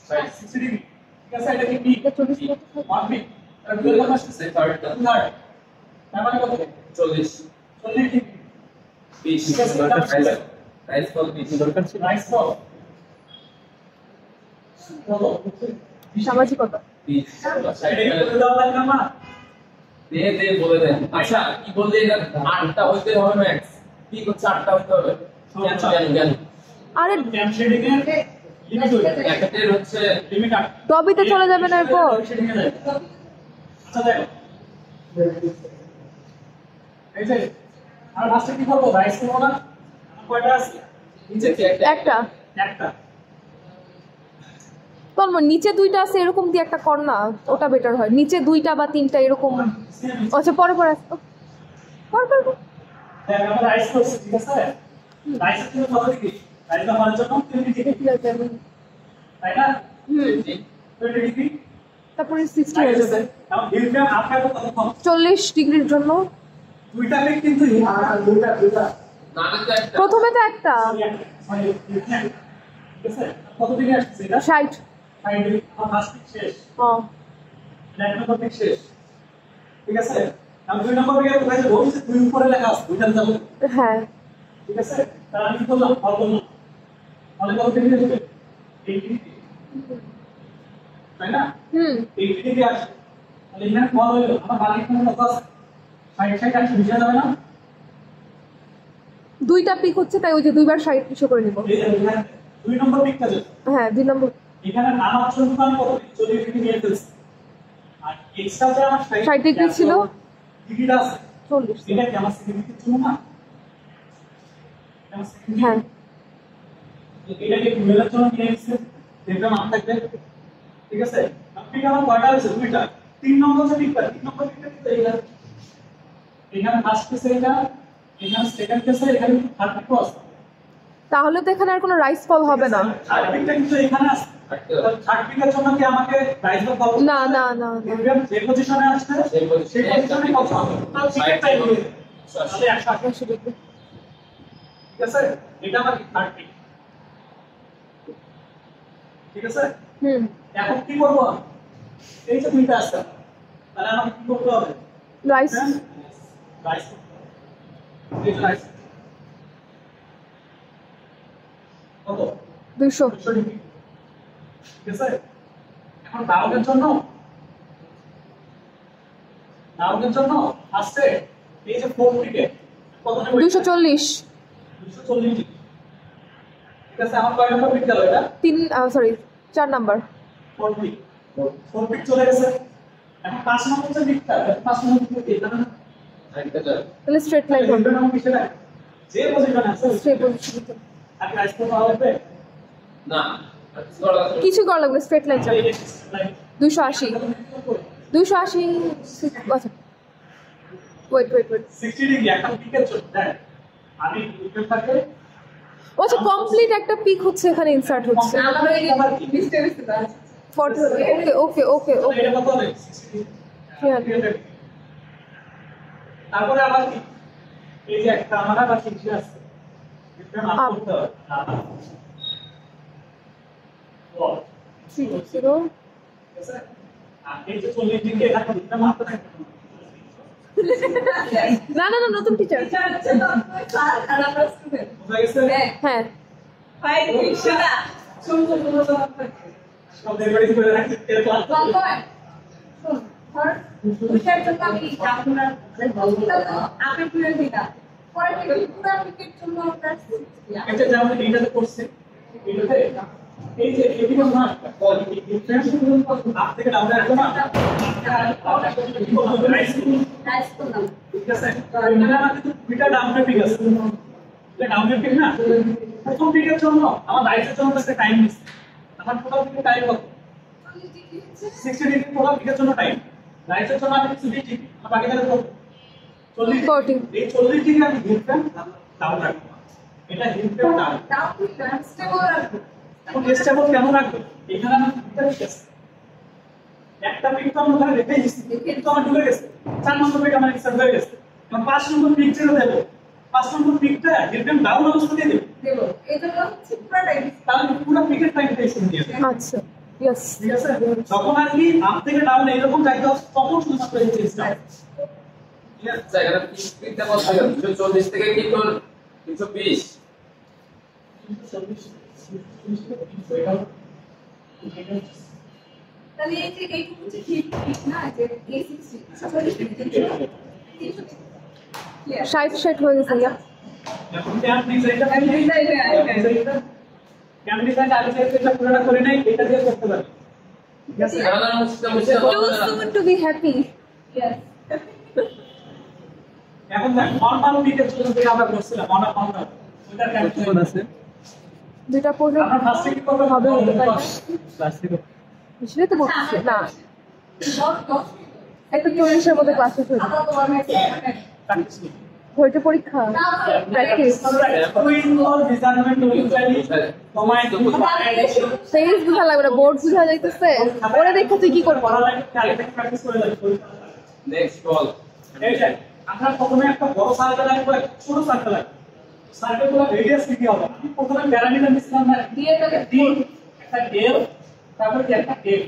B: 60 ডিগ্রি ঠিক আছে এটা কি পি
E: এটা 40 কত থাকে?
B: 1 পি আর দুই কত আসছে
A: সেই থার্ডটা
B: 2 তার মানে কত
A: 40
B: 40 ডিগ্রি
A: 20 রাইস ফল 20
D: দরকার ছিল
B: নাইস বল কত
E: সামাজিকতা
A: 20
B: সাইডে করে দাও লাগবে না
A: দে বলে দেন আচ্ছা কি বলতে এটা 8টা হইতে হবে ম্যাক্স কি করছে 8টা হইতে হবে জ্ঞান
E: আরে
B: ক্যাম শেডিং এর লিমিট হয়ে যায়
A: একের হচ্ছে
B: লিমিট 8
E: টবিতে চলে যাবে না এরপর
B: শেডিং এ যায় আচ্ছা দেখ এই যে আর লাস্টে কি করব রাইস করব না আমার কয়টা আছে
A: নিচে কি একটা
E: একটা
B: একটা
E: তোর নিচে দুইটা আছে এরকম দিয়ে একটা কর না ওটা বেটার হয় নিচে দুইটা বা তিনটা এরকম আচ্ছা পরে পরে পর
B: দেখ আমরা রাইস করছি ঠিক আছে রাইস এর কত ডিগ্রি রাইস হওয়ার জন্য 20 ডিগ্রি তাই না 20 ডিগ্রি
E: তারপরে 60 হয়ে যাবে
B: এখন হিলফ্রেম আপনার কত কম
E: 40 ডিগ্রির জন্য
B: দুইটা পিক কিন্তু দুইটা
A: না কিন্তু একটা
E: প্রথমে তো একটা
B: ঠিক আছে কত ডিগ্রি আসছে এটা
E: 60
B: 60 ডিগ্রি ফার্স্ট পিক শেষ
E: হ্যাঁ
B: এক নম্বর পিক শেষ ঠিক আছে আমি দুই নম্বর পিকে কোথায় যাব দুই উপরে লেখা আছে দুইটা যাব
E: হ্যাঁ
B: ঠিক আছে তাহলে আমি কি করলাম ফল করলাম ফল কত ডিগ্রি আসবে তাই না
E: হুম
B: 80 ডিগ্রি আসে তাহলে এখানে বল হলো আমার বাকি কোন কত আছে 60 60 80 যাবে না
E: দুইটা পিক হচ্ছে তাই ওই যে দুইবার 60 পিছু করে নিব
B: এই যে এখানে 2 নম্বর পিকটা যে
E: হ্যাঁ 2 নম্বর
B: এখানে নাম অপশন কোন কত 40 ডিগ্রি নিয়ে ফেলছে আর এক্সট্রা যে আমার
E: 60 ডিগ্রি ছিল
B: ডিগ্রিটা আছে
E: 40
B: এটা কি আমার সিগনিফিকেন্ট ছিল না আমার significant
E: হ্যাঁ
B: এটাকে মেলার জন্য নিয়ে এসেছে দেখলাম আপ থাকবে ঠিক আছে আপনি আমার কয়টা আছে দুইটা 3 নম্বর যে পিকটা 3 নম্বর পিকটা কি এখানে ফার্স্ট কেসে এটা এখানে সেকেন্ড কেসে এখানে থার্ড পিকও আছে
E: তাহলে তো এখানে আর কোনো রাইস ফল হবে না
B: থার্ড পিকটা কিন্তু এখানে আছে থার্ড পিকের জন্য কি আমাকে রাইজ বা পাবো
E: না না না না
B: যে পজিশনে আসছে সেই পজিশনে কত হবে তাহলে পিকের টাইম হবে তাহলে 180
E: ডিগ্রি
B: ঠিক আছে এটা আমার থার্ড পিক ঠিক আছে
E: হুম
B: এখন কি করব এই যে দুইটা আছে তাহলে আমাকে কি করতে হবে
E: রাইস
B: রাইস এই রাইস কত
E: 200
B: 200 ডিগ্রি ঠিক আছে এখন ডাউনের জন্য ফার্স্টে এই যে 4 পিকে কত নেব
E: 240
B: 240 ডিগ্রি ঠিক আছে আমার কয় নম্বর পিক গেল এটা
E: 3 সরি 4 নাম্বার
B: 4 পিক চলে গেছে এখন 5 নম্বর যে পিকটা 5 নম্বর পিক এটা না
E: তাহলে স্ট্রেট লাইন হবে
B: এটা নাম কিসে রাখ যে পজিশনে আছে
E: স্ট্রেট পজিশন
B: আর রাইস করতে হবে
A: না
E: কিছু করা লাগবে স্ট্রেট লাইন যাবে 280 আচ্ছা ওয়েট
B: 60 ডিগ্রি একটা পিকের জন্য দেখ আমি পিকের থাকে
E: আচ্ছা কমপ্লিট একটা পিক হচ্ছে এখানে ইনসার্ট হচ্ছে
C: আমার এই মিস্টেক আছে
E: ওকে
B: এটা কত হবে 60 তারপরে আবার কি এই যে একটা আমার আবার কি আছে এটা না করতে হবে এই যে 40 ডিগ্রি এখানে দিতে মাত্র
E: না নতুন টিচার
C: আর আমরা স্টুডেন্ট
B: বুঝা গেছে
E: হ্যাঁ
C: ফাইল সেটা সুন্দর
B: সব রেকর্ডিং করে রাখতে ক্লাস
C: বিষয়ের জন্য আমি আপনার আপনি পুরো দিটা পরে থেকে পুরো উইকেট জন্য আমরা
B: এটা যেমন এইটাতে করছে এইটাতে এই যে এদিকে না ডিফারেন্স আপ থেকে ডাউন আসবে না
C: রাইস করলাম
B: ঠিক আছে এখানে আমাদের দুইটা ডাউন পিক আছে এটা ডাউন পিক না প্রথম পিকের জন্য আমার রাইসের জন্য একটা টাইম নিচ্ছে আমার টোটাল পিকের টাইম কত 60 ডিগ্রি টোটাল পিকের জন্য টাইম রাইসের জন্য আমি 60 ডিগ্রি আর বাকি তাহলে 40 এই 40 ডিগ্রি আমি হিটফ্রেম ডাউন রাখবো এটা হিটফ্রেম ডাউন
C: ডাউন টু স্টেবল রাখবো
B: এখন স্টেবল কেমন রাখবো এখানে আমি দুইটা পিক আছে একটা পিক তো আমি ওখানে রেখে দিচ্ছি কিন্তু আমার ঢুকে গেছে 4 নম্বর পিক আমার ইনসার্ট হয়ে গেছে এখন 5 নম্বর পিক ছেড়ে দেব 5 নম্বর পিকটা হিটফ্রেম ডাউন অবস্থাতে দেব
C: দেব এই জন্য হচ্ছে পুরো টাইম
B: তাহলে পুরো পিকের টাইমটা এসে দিয়ে দেব
E: আচ্ছা ইয়েস
B: ঠিক আছে যখন আর কি আপ থেকে ডাউন এরকম যাইতে হবে তখন শুধুমাত্র এই চেঞ্জটা ঠিক আছে
A: এখানে পিকটা কত হবে 240 থেকে কি তোর 320
C: তাহলে এই যে এই হচ্ছে ঠিক না যে A60
E: 60 হয়ে গেছে ইয়া
B: এখন ক্যাম্প ডিজাইনটা ক্যাম্প ডিজাইন আগে থেকে এটা পুরোটা করে নাই এটা দিয়ে করতে পারি ঠিক আছে
E: to soon to be happy
C: Yes.
B: এখন দেখ নরমাল পিকের জন্য যে আমরা করছিলাম নরমাল ওটা ক্যালকুলেশন আছে
E: দুইটা পড়লে
B: আমরা ফার্স্টে কি করব
E: হবে হতে পারে
B: প্লাস্টিক
E: বুঝলে তো বলছি না একটা 40 এর মধ্যে ক্লাস শেষ হয়ে যাবে
B: প্র্যাকটিস
E: ধৈর্য পরীক্ষা প্র্যাকটিস
B: কুইনল ডিজাইনমেন্ট অনুযায়ী তোমায়
E: পেজ বুঝা লাগবে না বোর্ড বুঝা যাইতেছে ওরে দেখো তুই কি করবি
B: পড়া লাগে আগে প্র্যাকটিস করে লাগবে
A: নেক্সট কল
B: এই যে আমরা প্রথমে একটা বড় সার্কেল রাখবো একটা ছোট সার্কেল রাখবো সার্কেলগুলো রেডিয়াস কি হবে আমি প্রথমে প্যারামিটার নিছিলাম না
C: দিয়ে তাকে
B: ডি একটা ডেল তারপর কি একটা ডেল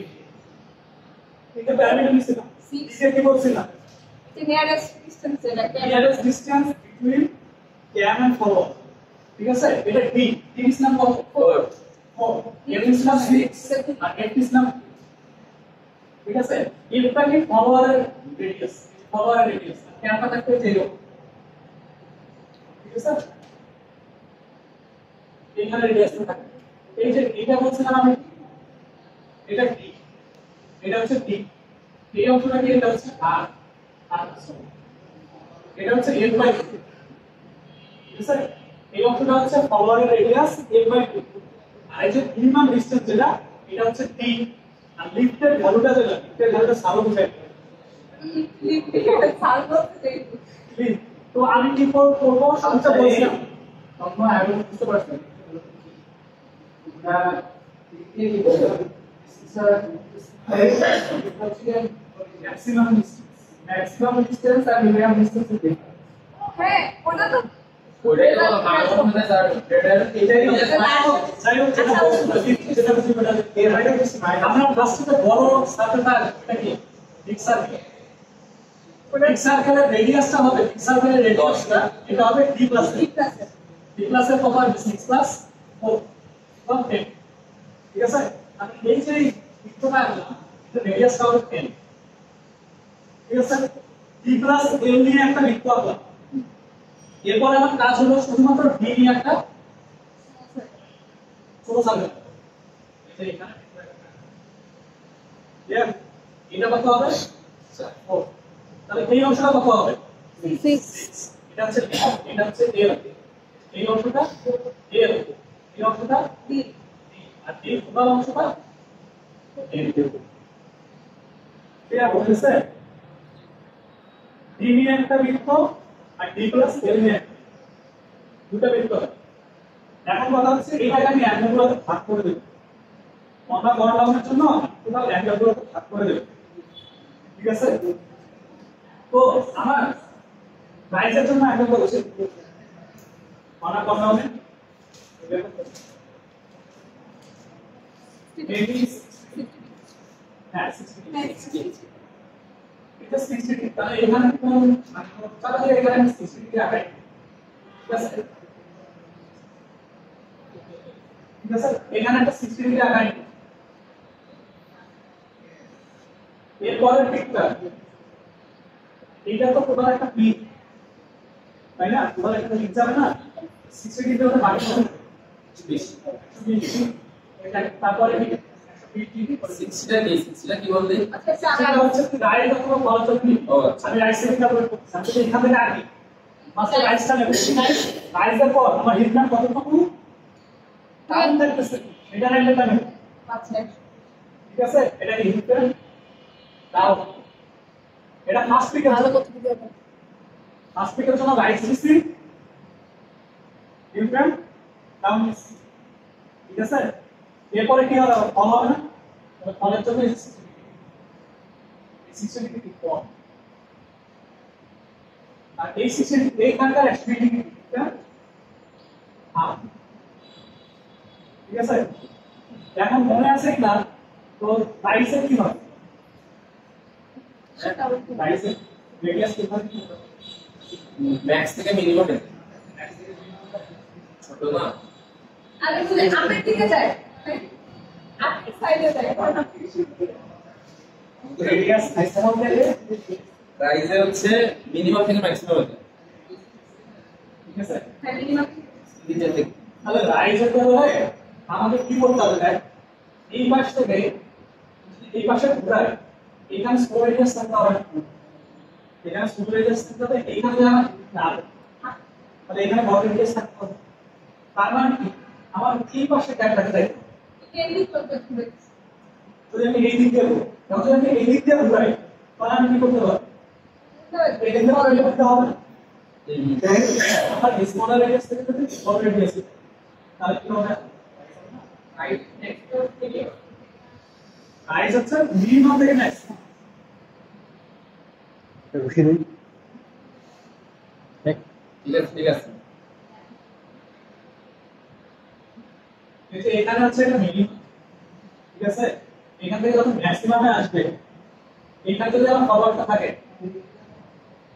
B: এটা প্যারামিটার নিছিলাম সি কি বলছিলাম
C: the nearest distance
B: nearest distance between cam and follower ঠিক আছে এটা ডি ডি নিছিলাম কত 4 F ইসলাম 6 আর F ইসলাম, ঠিক আছে? এফটা কি ফলোয়ারের রেডিয়াস, ফলোয়ারের রেডিয়াস ক্যাপটা থাকবে 0, ঠিক আছে? এখানে রেডিয়াস থাকে, এই যে এটা বলছিলাম আমি, এটা D, এটা হচ্ছে D, এই অংশটা কি, এটা হচ্ছে R, এটা হচ্ছে F/2, ঠিক আছে? এই অংশটা হচ্ছে ফলোয়ারের রেডিয়াস F/2, আর এই যে মিনিমাম ডিসটেন্স যেটা, এটা হচ্ছে T, আর লিফটের ভ্যালুটা যেটা, লিফটের ভ্যালুটা সালো বুঝায়। তো আমি কি করব, সবটা বলছিলাম
D: তখন আমি বুঝতে পারছি না কি বলবো স্যার,
B: ম্যাক্সিমাম
D: ডিসটেন্স আর মিনিমাম ডিসটেন্স দেখি।
C: হ্যাঁ ওটা তো
A: ওইটাই তো কাগজ মানে স্যার ডেটার
B: এটাই যাই হোক, যেটা বুঝি ওটা এর বাইরে কিছু নাই। আমরা ফার্স্টে বড় সার্কেলটা, এটা কি বিগ সার্কেল, বিগ সার্কেলের রেডিয়াসটা হবে, বিগ সার্কেলের রেডিয়াসটা এটা হবে d প্লাস
C: ঠিক আছে।
B: d প্লাসের পাওয়ার 6 প্লাস 4 1 10, ঠিক আছে? আর এই যে বৃত্তটা আছে, এটা রেডিয়াসটা হবে 10, ঠিক আছে? d প্লাস l নিয়ে একটা বৃত্ত আঁকলাম, এরপর আমার কাজ হলো শুধুমাত্র d নিয়ে একটা ছোট সার্কেল, এটা কত হবে? 4, তাহলে এই অংশটা কত হবে?
E: 6
B: এটা হচ্ছে D, এটা হচ্ছে L, এই অংশটা L, এই অংশটা D, আর এই পুরো অংশটা L। এটা বলতেছে D নিয়ে একটা বৃত্ত আর D প্লাস L নিয়ে দুটো বৃত্ত। এখন কথা হচ্ছে এটাকে আমি অ্যাঙ্গেলগুলোতে ভাগ করে দেব, আমরা গণনার জন্য টোটাল অ্যাঙ্গেলগুলোতে ভাগ করে দেব, ঠিক আছে? তো আমার রাইজের জন্য অ্যাঙ্গেল বলছি আমরা কত হবে, মেবি হ্যাঁ 60, এটা 60, তাহলে এখানে কোন তাহলে এখানে 60 আকারে, ঠিক আছে? ঠিক আছে, এখানে একটা 60 ডিগ্রি আকারে, এরপরের দিকটা এটা তো টোটাল একটা পি, তাই না? টোটাল একটা লিখ যাবে না, 60 ডিগ্রি ওটা বাকি হবে 20, এটা তারপরে
A: 60টা কি বললি?
C: আচ্ছা
B: সেটা হচ্ছে কি রাইট অথবা ফলো চলবি।
A: ও আচ্ছা।
B: আমি রাইট সাইডটা বলে করছি, আমি এখান থেকে আগে মাত্র রাইটটা নেব, রাইটের পর আমার হিটম্যাপ কতটুকু কাউন্ট করতেছে, এটা রাইটটা নেব,
C: আচ্ছা
B: ঠিক আছে? এটা কি হিটম্যাপ দাও, এটা ফার্স্ট পিকের
C: ভালো
B: জন্য,
C: করতে দিতে হবে।
B: ফার্স্ট পিকের জন্য right CC heatmap down CC, ঠিক আছে? এরপরে কি হবে, ফল হবে না, ফলের জন্য 60 ডিগ্রি কম, আর এই 60 ডিগ্রি এইখানকার স্পিড ডিগ্রিটা হাফ, ঠিক আছে? এখন মনে আছে কিনা, তো রাইসের কি হবে, রাইসের রেডিয়াস কি হবে,
A: ম্যাক্স থেকে মিনিমাম ছোট না?
C: আরে বুঝে আমার দিকে যায়, আপনি সাইডে যায়,
B: রেডিয়াস আইসা হবে,
A: রাইজে হচ্ছে মিনিমাম থেকে ম্যাক্সিমাম হতে,
B: ঠিক আছে?
C: হ্যাঁ মিনিমাম
A: নিচের দিকে।
B: তাহলে রাইসের হলে আমাদের কি করতে হবে, দেখ এই পাশ থেকে এই পাশে ঘুরায়, এখানে স্কোর রেডিয়াস থাকতে হবে, এখানে স্কোর রেডিয়াস থাকতে হবে, এইখানে আমার না, তাহলে এখানে বড় রেডিয়াস থাকতে হবে, তার মানে কি আমার এই পাশে ক্যাপ রাখতে চাই,
C: কেন্দ্রিক করতে হবে।
B: যদি আমি এই দিক দিয়ে ঘুরি, যখন আমি এই দিক দিয়ে ঘুরাই, তাহলে আমি কি করতে হবে, এই দিক দিয়ে ঘুরাই করতে হবে না, আমার স্মল রেডিয়াস থেকে যদি বড় রেডিয়াস, তাহলে কি হবে, রাইট নেক্সট থেকে রাইজ হচ্ছে মিনিমাম থেকে ম্যাক্সিমাম,
A: ঠিক আছে।
B: এই যে এখানে হচ্ছে এটা মিনিমাম, ঠিক আছে? এখান থেকে যখন ম্যাক্সিমামে আসবে, এখানে যদি আমার ফরওয়ার্ডটা থাকে,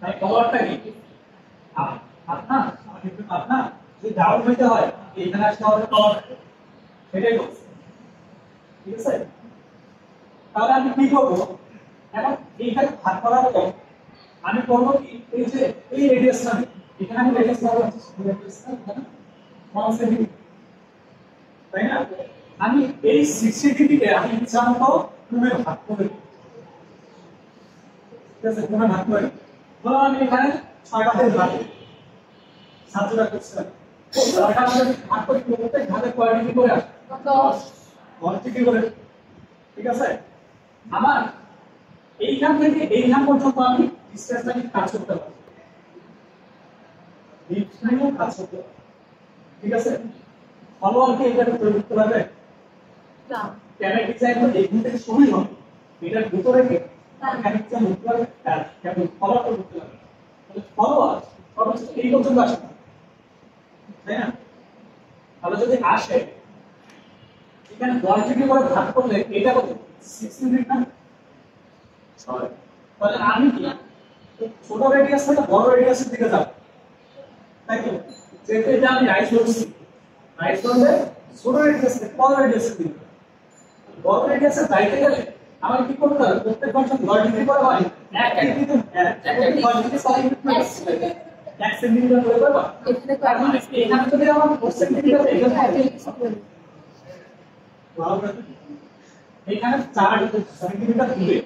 B: তাই ফরওয়ার্ডটা কি আপ না, আমার কিন্তু আপ না, যদি ডাউন হইতে হয় এখানে আসতে হবে ফরওয়ার্ড, এটাই বলছে, ঠিক আছে? তাহলে আমি কি করবো এখন? এইখানে ভাগ করার পর আমি করবো কি, এই যে এই রেডিয়াসটা এখানে আমি রেডিয়াস করবো 1 সেন্টিমিটার, তাই না? আমি এই 60 ডিগ্রিকে আমি ইচ্ছা মতো 2 এ ভাগ করে দিই, ঠিক আছে? 2 এ ভাগ করে ধরো আমি এখানে 6টা দিয়ে ভাগ করি, ছাত্ররা করছে 6টা ভাগ করে প্রত্যেক ভাগে কয় ডিগ্রি করে আসে? 10 ডিগ্রি করে, ঠিক আছে? আমার এইখান থেকে এইখান পর্যন্ত আমি ডিসটেন্সটা কি কাজ করতে পারি, ডিসটেন্সও কাজ করতে পারি, ঠিক আছে? ফলোয়ারকে এটা প্রয়োগ করতে পারবে
E: না
B: ক্যামেরা ডিজাইন তো এইখান থেকে শুরুই হবে, এটার ভিতরে কি ক্যামেরা মুখটা ক্যামেরা ফলোয়ার করতে পারবে, তাহলে ফলোয়ার সর্বোচ্চ এই পর্যন্ত আসে না, তাই না? তাহলে যদি আসে এখানে 10 ডিগ্রি করে ভাগ করলে এটা কত 60 ডিগ্রি না? তাহলে আমি কি ছোট রেডিয়াস থেকে বড় রেডিয়াসের দিকে যাব, তাই তো? যেটা এটা আমি রাইট করছি, রাইট করলে ছোট রেডিয়াস থেকে বড় রেডিয়াসের দিকে, বড় রেডিয়াসের রাইটে গেলে আমার কি করতে হবে? প্রত্যেক ফাংশন 10 ডিগ্রি করে হয়, এক ডিগ্রি তো এক ডিগ্রি 10 ডিগ্রি 1 সেন্টিমিটার করে পাবা।
E: এখানে
B: তার মানে এখানে যদি আমার 4 সেন্টিমিটার এখানে 4 সেন্টিমিটার দূরে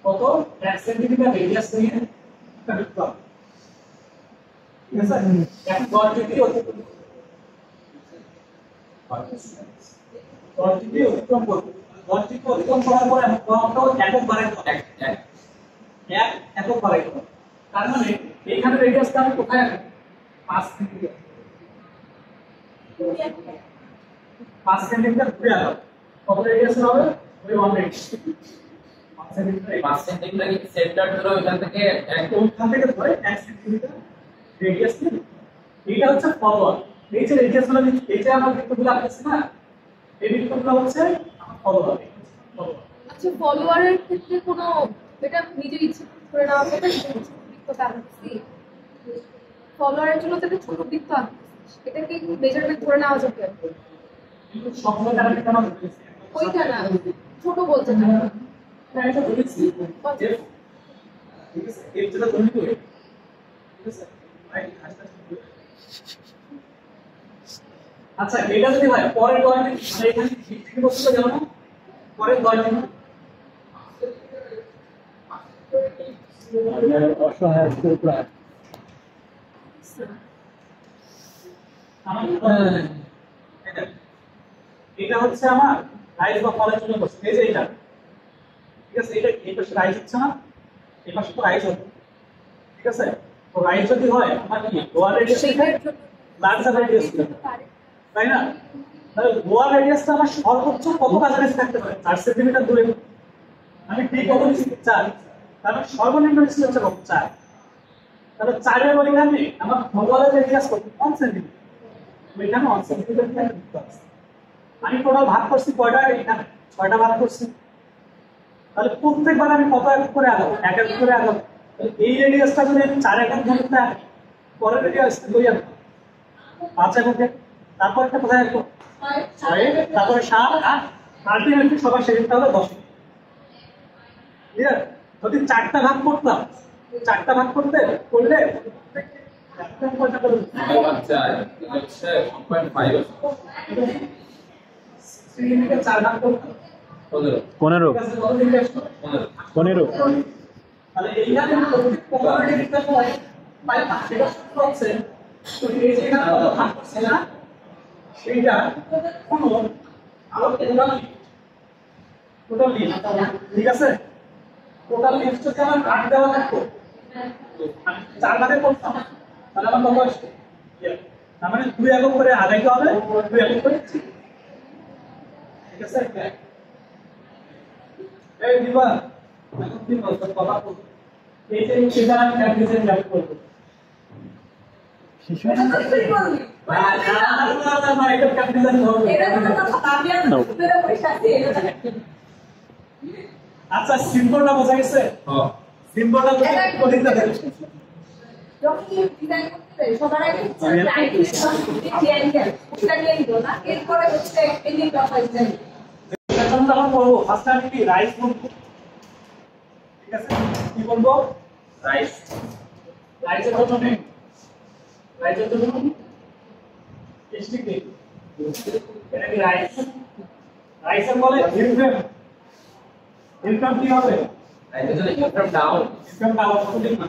B: কত 1 সেন্টিমিটার রেডিয়াস নিয়ে একটা বৃত্ত আঁকবো, ঠিক আছে? এখন 10 ডিগ্রি অতিক্রম করব, 10 ডিগ্রি অতিক্রম করব, 10 ডিগ্রি অতিক্রম করার পরে আমি কোণটাও একক বাড়াই দেব, এক একক বাড়াই দেব। তার মানে এইখানে রেডিয়াসটা আমি কোথায় রাখব? 5 সেন্টিমিটার, 5 সেন্টিমিটার দূরে আঁকব। কত রেডিয়াস হবে? ওই 1 রেডিয়াস, 5 সেন্টিমিটার,
A: 5 সেন্টিমিটার কি সেন্টার ধরে ওইখান থেকে
B: ওখান থেকে ধরে 1 সেন্টিমিটার রেডিয়াস নিয়ে এটা হচ্ছে ফলোয়ার। এই যে রেডিয়াস গুলো এই যে আমরা বৃত্তগুলো আঁকতেছি না, এই বৃত্তগুলো হচ্ছে আমার ফলোয়ার।
E: আচ্ছা ফলোয়ারের ক্ষেত্রে কোনো এটা নিজের ইচ্ছে করে নেওয়া যাবে না, ছোট বৃত্ত আঁকছি ফলোয়ারের জন্য তো একটা ছোট বৃত্ত আঁকছি, এটা কি মেজারমেন্ট করে নেওয়া যাবে?
B: কিন্তু সবগুলো তারা কেন বলতেছে
E: ওইটা না ছোট বলতে না,
B: না এটা বলেছি যে ঠিক আছে এই যেটা তুমি কই ঠিক আছে আচ্ছা এটা যদি ভাই পরের দলটি মানে এখানে ঠিক বসতে যাও না, পরের দলটি
D: অসহায় প্রায়
B: এটা হচ্ছে আমার রাইজ বা ফলের জন্য বসে এই যে এটা, ঠিক আছে? এটা এই পাশে রাইজ হচ্ছে না, এই পাশে তো রাইজ হবে, ঠিক আছে? তো রাইজ যদি হয় আমার কি লোয়ার রেডিয়াস থেকে লার্জার রেডিয়াস তাই না? তাহলে লোয়ার রেডিয়াসটা আমার সর্বোচ্চ কত কাছাকাছি থাকতে পারে? 4 সেন্টিমিটার দূরে। আমি ঠিক কত নিচ্ছি 4, তাহলে সর্বনিম্ন নিচ্ছি হচ্ছে কত? 4। তাহলে 4 এর পরিমাণে আমার ফলোয়ারের রেডিয়াস কত? 1 সেন্টিমিটার। ওইখানে 1 সেন্টিমিটার দিয়ে দিতে হবে। আমি টোটাল ভাগ করছি কয়টা? এখানে 6টা ভাগ করছি। তাহলে প্রত্যেকবার আমি কত একক করে আগাবো? 1 একক করে আগাবো। এই রেডিয়াসটা যদি আমি 4 একক ধরতে হয়, পরের রেডিয়াস 2 একক, 5 এককে, তারপর একটা কোথায় আসবো? 6, তারপরে 7, 8, আলটিমেটলি সবার শেষটা হলো 10। ক্লিয়ার? যদি 4টা ভাগ করতাম, 4টা ভাগ করলে
A: আচ্ছা হচ্ছে 1.5
B: সেন্টিমিটার 4 ভাগ করতাম
A: 15
B: ঠিক আছে? কত দিকে আসতো?
A: 15
B: তাহলে এইখানে প্রত্যেক প্রপার্টি দিতে হয় বাই 5 সেটা সূত্র হচ্ছে তো এই যে এখানে কত ভাগ করছে না সেইটা কোনো টোটাল ঠিক আছে? টোটাল লিস্ট যদি আমার কাট দেওয়া থাকতো আমি 4 ভাগে করতাম তাহলে আমার কত আসতো? তার মানে 2 একক করে আগাইতে হবে, 2 একক করে ঠিক আছে? এই দিবা এখন কি বলছো কথা বল, এই যে সেটা আমি ক্যালকুলেশন ল্যাব করব
D: শিশু
B: না এটা ক্যালকুলেশন হবে। আচ্ছা সিম্বলটা বোঝা গেছে?
A: হ্যাঁ
B: সিম্বলটা যদি কোডিংটা দেন
C: যখন ডিজাইন করতে সবার আগে হচ্ছে ট্রায়াঙ্গেল ওটা নিয়ে নিল না, এরপরে হচ্ছে এলিট প্রোফাইল ডিজাইন।
B: এটার জন্য আমরা করব ফার্স্ট আমি কি রাইস করব, ঠিক আছে? কি করব? রাইসের জন্য নেই, রাইসের জন্য স্টিক নেই, এটা কি রাইস? রাইসের বলে হিলফ্রেম। হিলফ্রেম কি হবে?
A: রাইসের জন্য হিলফ্রেম ডাউন।
B: হিলফ্রেম ডাউন কত দিন না?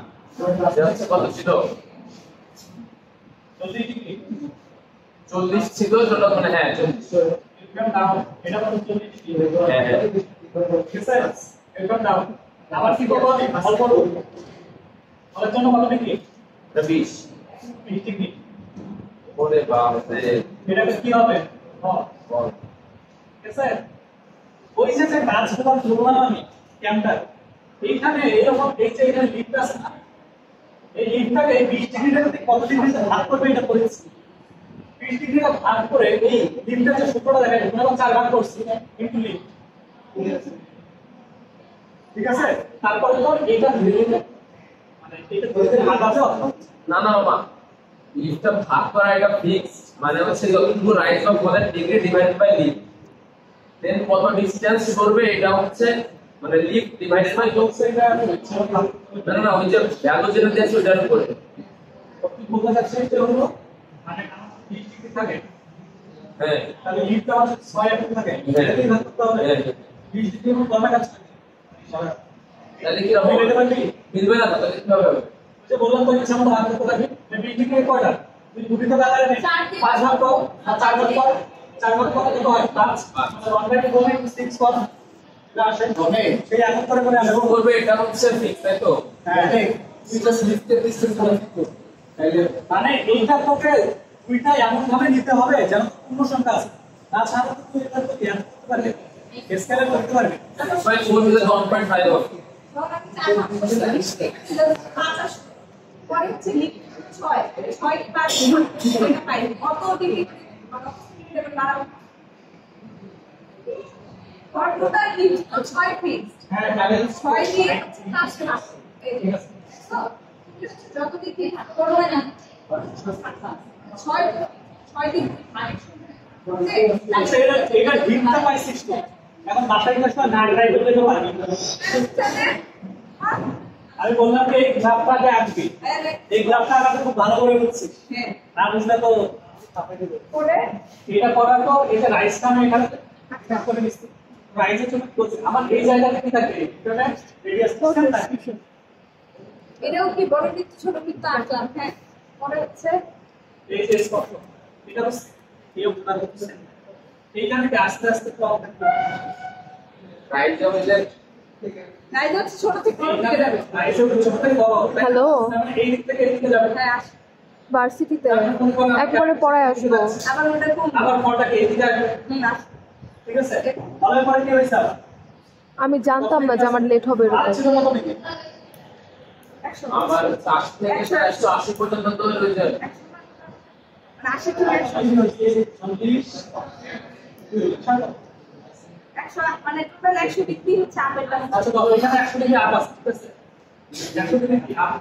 A: কত ছিল?
B: 40 ডিগ্রি
A: 40 ছিল যেটা মানে হ্যাঁ 40।
B: হিলফ্রেম ডাউন এটা কত 40 ডিগ্রি?
A: হ্যাঁ হ্যাঁ
B: ঠিক আছে, হিলফ্রেম ডাউন। আবার কি করব? হল করব। হলের জন্য কত ডিগ্রি?
A: 20
B: ডিগ্রি।
A: ওরে বাবা রে,
B: এটা কি হবে? হল।
A: বল
B: ঠিক আছে, ওই যে যে কাজগুলো করলাম আমি ক্যাম্পার, এইখানে এরকম এই যে এখানে লিফট আছে না, এই লিফটটাকে 20 ডিগ্রিতে কত ডিগ্রিতে ভাগ করবে এটা করেছি। 20 ডিগ্রিতে ভাগ করে এই লিফটের যে সূত্রটা দেখা যায়, আমরা 4 ভাগ করছি ইনটু লিফট। ঠিক আছে, তারপরে তো এটা ধরে মানে এটা ধরে ভাগ আছে অথবা
A: না না বাবা, লিফটটা ভাগ করা এটা ফিক্স, মানে হচ্ছে যতটুকু রাইজ অফ বলে ডিগ্রি ডিভাইডেড বাই লিফট, দেন কত ডিসটেন্স করবে এটা হচ্ছে মানে লিফট ডিভাইডেড বাই
B: হচ্ছে এটা
A: না না ওই যে ভ্যালু যেটা দিয়েছে ওটার উপরে।
B: কি বলতে যাচ্ছে এটা হলো মানে 20 ডিগ্রি থাকে,
A: হ্যাঁ
B: তাহলে লিফটটা হচ্ছে 6 এর থাকে,
A: হ্যাঁ।
B: এটাই ভাগ করতে হবে।
A: হ্যাঁ
B: 20 ডিগ্রি এর কত কাজ থাকে?
A: তাহলে কি হবে?
B: মিলাতে পারবি?
A: মিলবে না, তাহলে কি হবে?
B: যে বললাম তো ইচ্ছা মতো ভাগ করতে পারবি, যে 20 ডিগ্রি কয়টা? তুই দুটি তো কাটারে নেই, 5 ভাগ কর আর 4 ভাগ কর, 4 ভাগ কর কত হয়? 5 1/2 করলে 6 কর, এটা আসে হবে সেই এখন করে করে আসবে।
A: এরকম করবে, এটা হচ্ছে ফিক্স, তাই তো?
B: হ্যাঁ
A: তুই জাস্ট লিফটের ডিসটেন্স করে ফিক্স কর, তাইলে
B: মানে এইটা তোকে দুইটা এমন ভাবে নিতে হবে যেন পূর্ণ সংখ্যা আছে, তাছাড়া তো তুই এটা তো জ্ঞান করতে পারবি, স্কেলে করতে পারবি।
A: মানে 4 মিলে 1.5 হবে।
C: ধর আমি 4 ভাগ করছি, 5 আসলো, পরে হচ্ছে লিফট 6 5 এটা পাই কত ডিগ্রি কত ডিগ্রি বাড়াও ফর টোটাল লিফট 6 ফিক্স।
B: হ্যাঁ তাহলে
C: 6 দিয়ে হচ্ছে 5 মাস
B: ঠিক আছে।
C: তো যত দিকে ভাগ করবে না 6 দিন
B: আচ্ছা এটা হিটটা পাই 60, এখন বাসায় গেলে না ড্রাইভ করতে পারবি। আমি বললাম যে এই গ্রাফটাকে আঁকবি, এই গ্রাফটা আঁকাতে খুব ভালো করে বুঝছিস, না বুঝলে তো
C: করে
B: এটা করার তো এটা রাইসটা আমি এখানে কাট করে দিচ্ছি, রাইসের জন্য করছি আমার এই জায়গাটা কি থাকে এটা রেডিয়াস সিস্টেম থাকে।
C: এটাও কি বড় বৃত্ত ছোট বৃত্ত আঁকলাম, হ্যাঁ পরে হচ্ছে
B: এই যে স্পর্শ এটা তো এই উত্তর হচ্ছে এইখান থেকে আস্তে আস্তে কম থাকবে,
A: রাইট হইলে
C: রাইজ হচ্ছে ছোট থেকে বড় দিকে যাবে।
B: রাইসের ছোট থেকে বড় হবে।
E: হ্যালো।
B: মানে এই দিক থেকে এই দিকে যাবে,
C: হ্যাঁ আস
E: ভার্সিটিতে একবারে পড়ায় আসবো।
C: আবার ওটা কম
B: আবার ফলটাকে এই দিকে আসবে,
C: আস
B: ঠিক আছে? ফলের পরে কি হয়েছে আবার?
E: আমি জানতাম না যে আমার লেট হবে
B: আর
E: এরকম।
B: ছিল কত দিকে?
C: 100
A: আমার 60 থেকে 180 পর্যন্ত তো হয়ে যাবে।
C: 80 থেকে 100 মানে টোটাল 100 ডিগ্রি হচ্ছে আপেলটা।
B: আচ্ছা তো এখানে 100 ডিগ্রি আপ আছে, ঠিক আছে? 100 ডিগ্রি আপ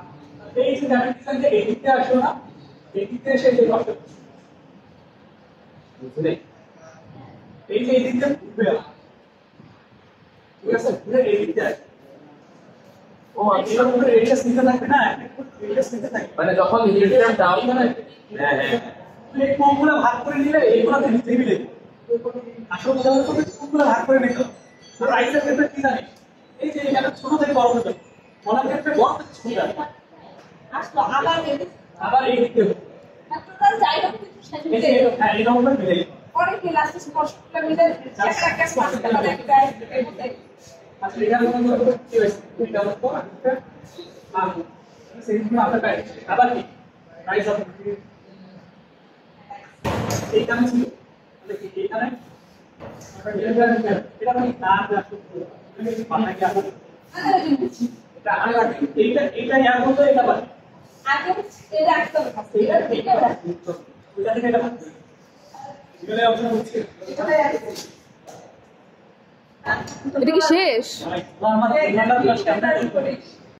B: এই যে ডাইমেনশন যে এই দিকে আসলো না, এই দিকে এসে এই যে কষ্ট
A: বুঝলি?
B: এই যে এই দিকে ঘুরে আসে, ঠিক আছে? ঘুরে এই দিকে আসে।
A: ও আচ্ছা,
B: এটা পুরো রেডিয়াস নিতে থাকবে না, রেডিয়াস নিতে থাকবে।
A: মানে যখন হিলটা ডাউন করে হ্যাঁ হ্যাঁ
B: এই কোণগুলো ভাগ করে নিলে এইগুলোতে নিতে মিলে আসল কথা হলো কোণগুলো ভাগ করে নিতে। তো রাইসের ক্ষেত্রে কি জানিস, এই যে এখানে ছোট থেকে বড় হতে মনের ক্ষেত্রে বড় থেকে ছোট যাবে,
C: আসলো আবার
B: আবার এই দিকে
C: টোটাল যাই হোক কিন্তু
B: এই যে
C: সেটা
B: হ্যাঁ এই রকমের মিলে
C: পরে কি লাস্টে স্পর্শটা মিলে একটা একটা স্পর্শটা মানে একটা
B: আচ্ছা এখানে কি হয়েছে এটা তো সেই দিকে আপনার আবার কি রাইস অফ এইখানে ছিল তাহলে কি এইখানে এটা মানে কাজ আসলে পাতা কি আসলে এটা আগে এইটা এইটা ইয়ার মতো এটা বাদ
C: আগে এটা একটা এটা ঠিক আছে
B: এটা থেকে এটা বাদ এখানে অপশন হচ্ছে
E: এটা কি শেষ?
B: আমাদের এখানটা ক্যামেরা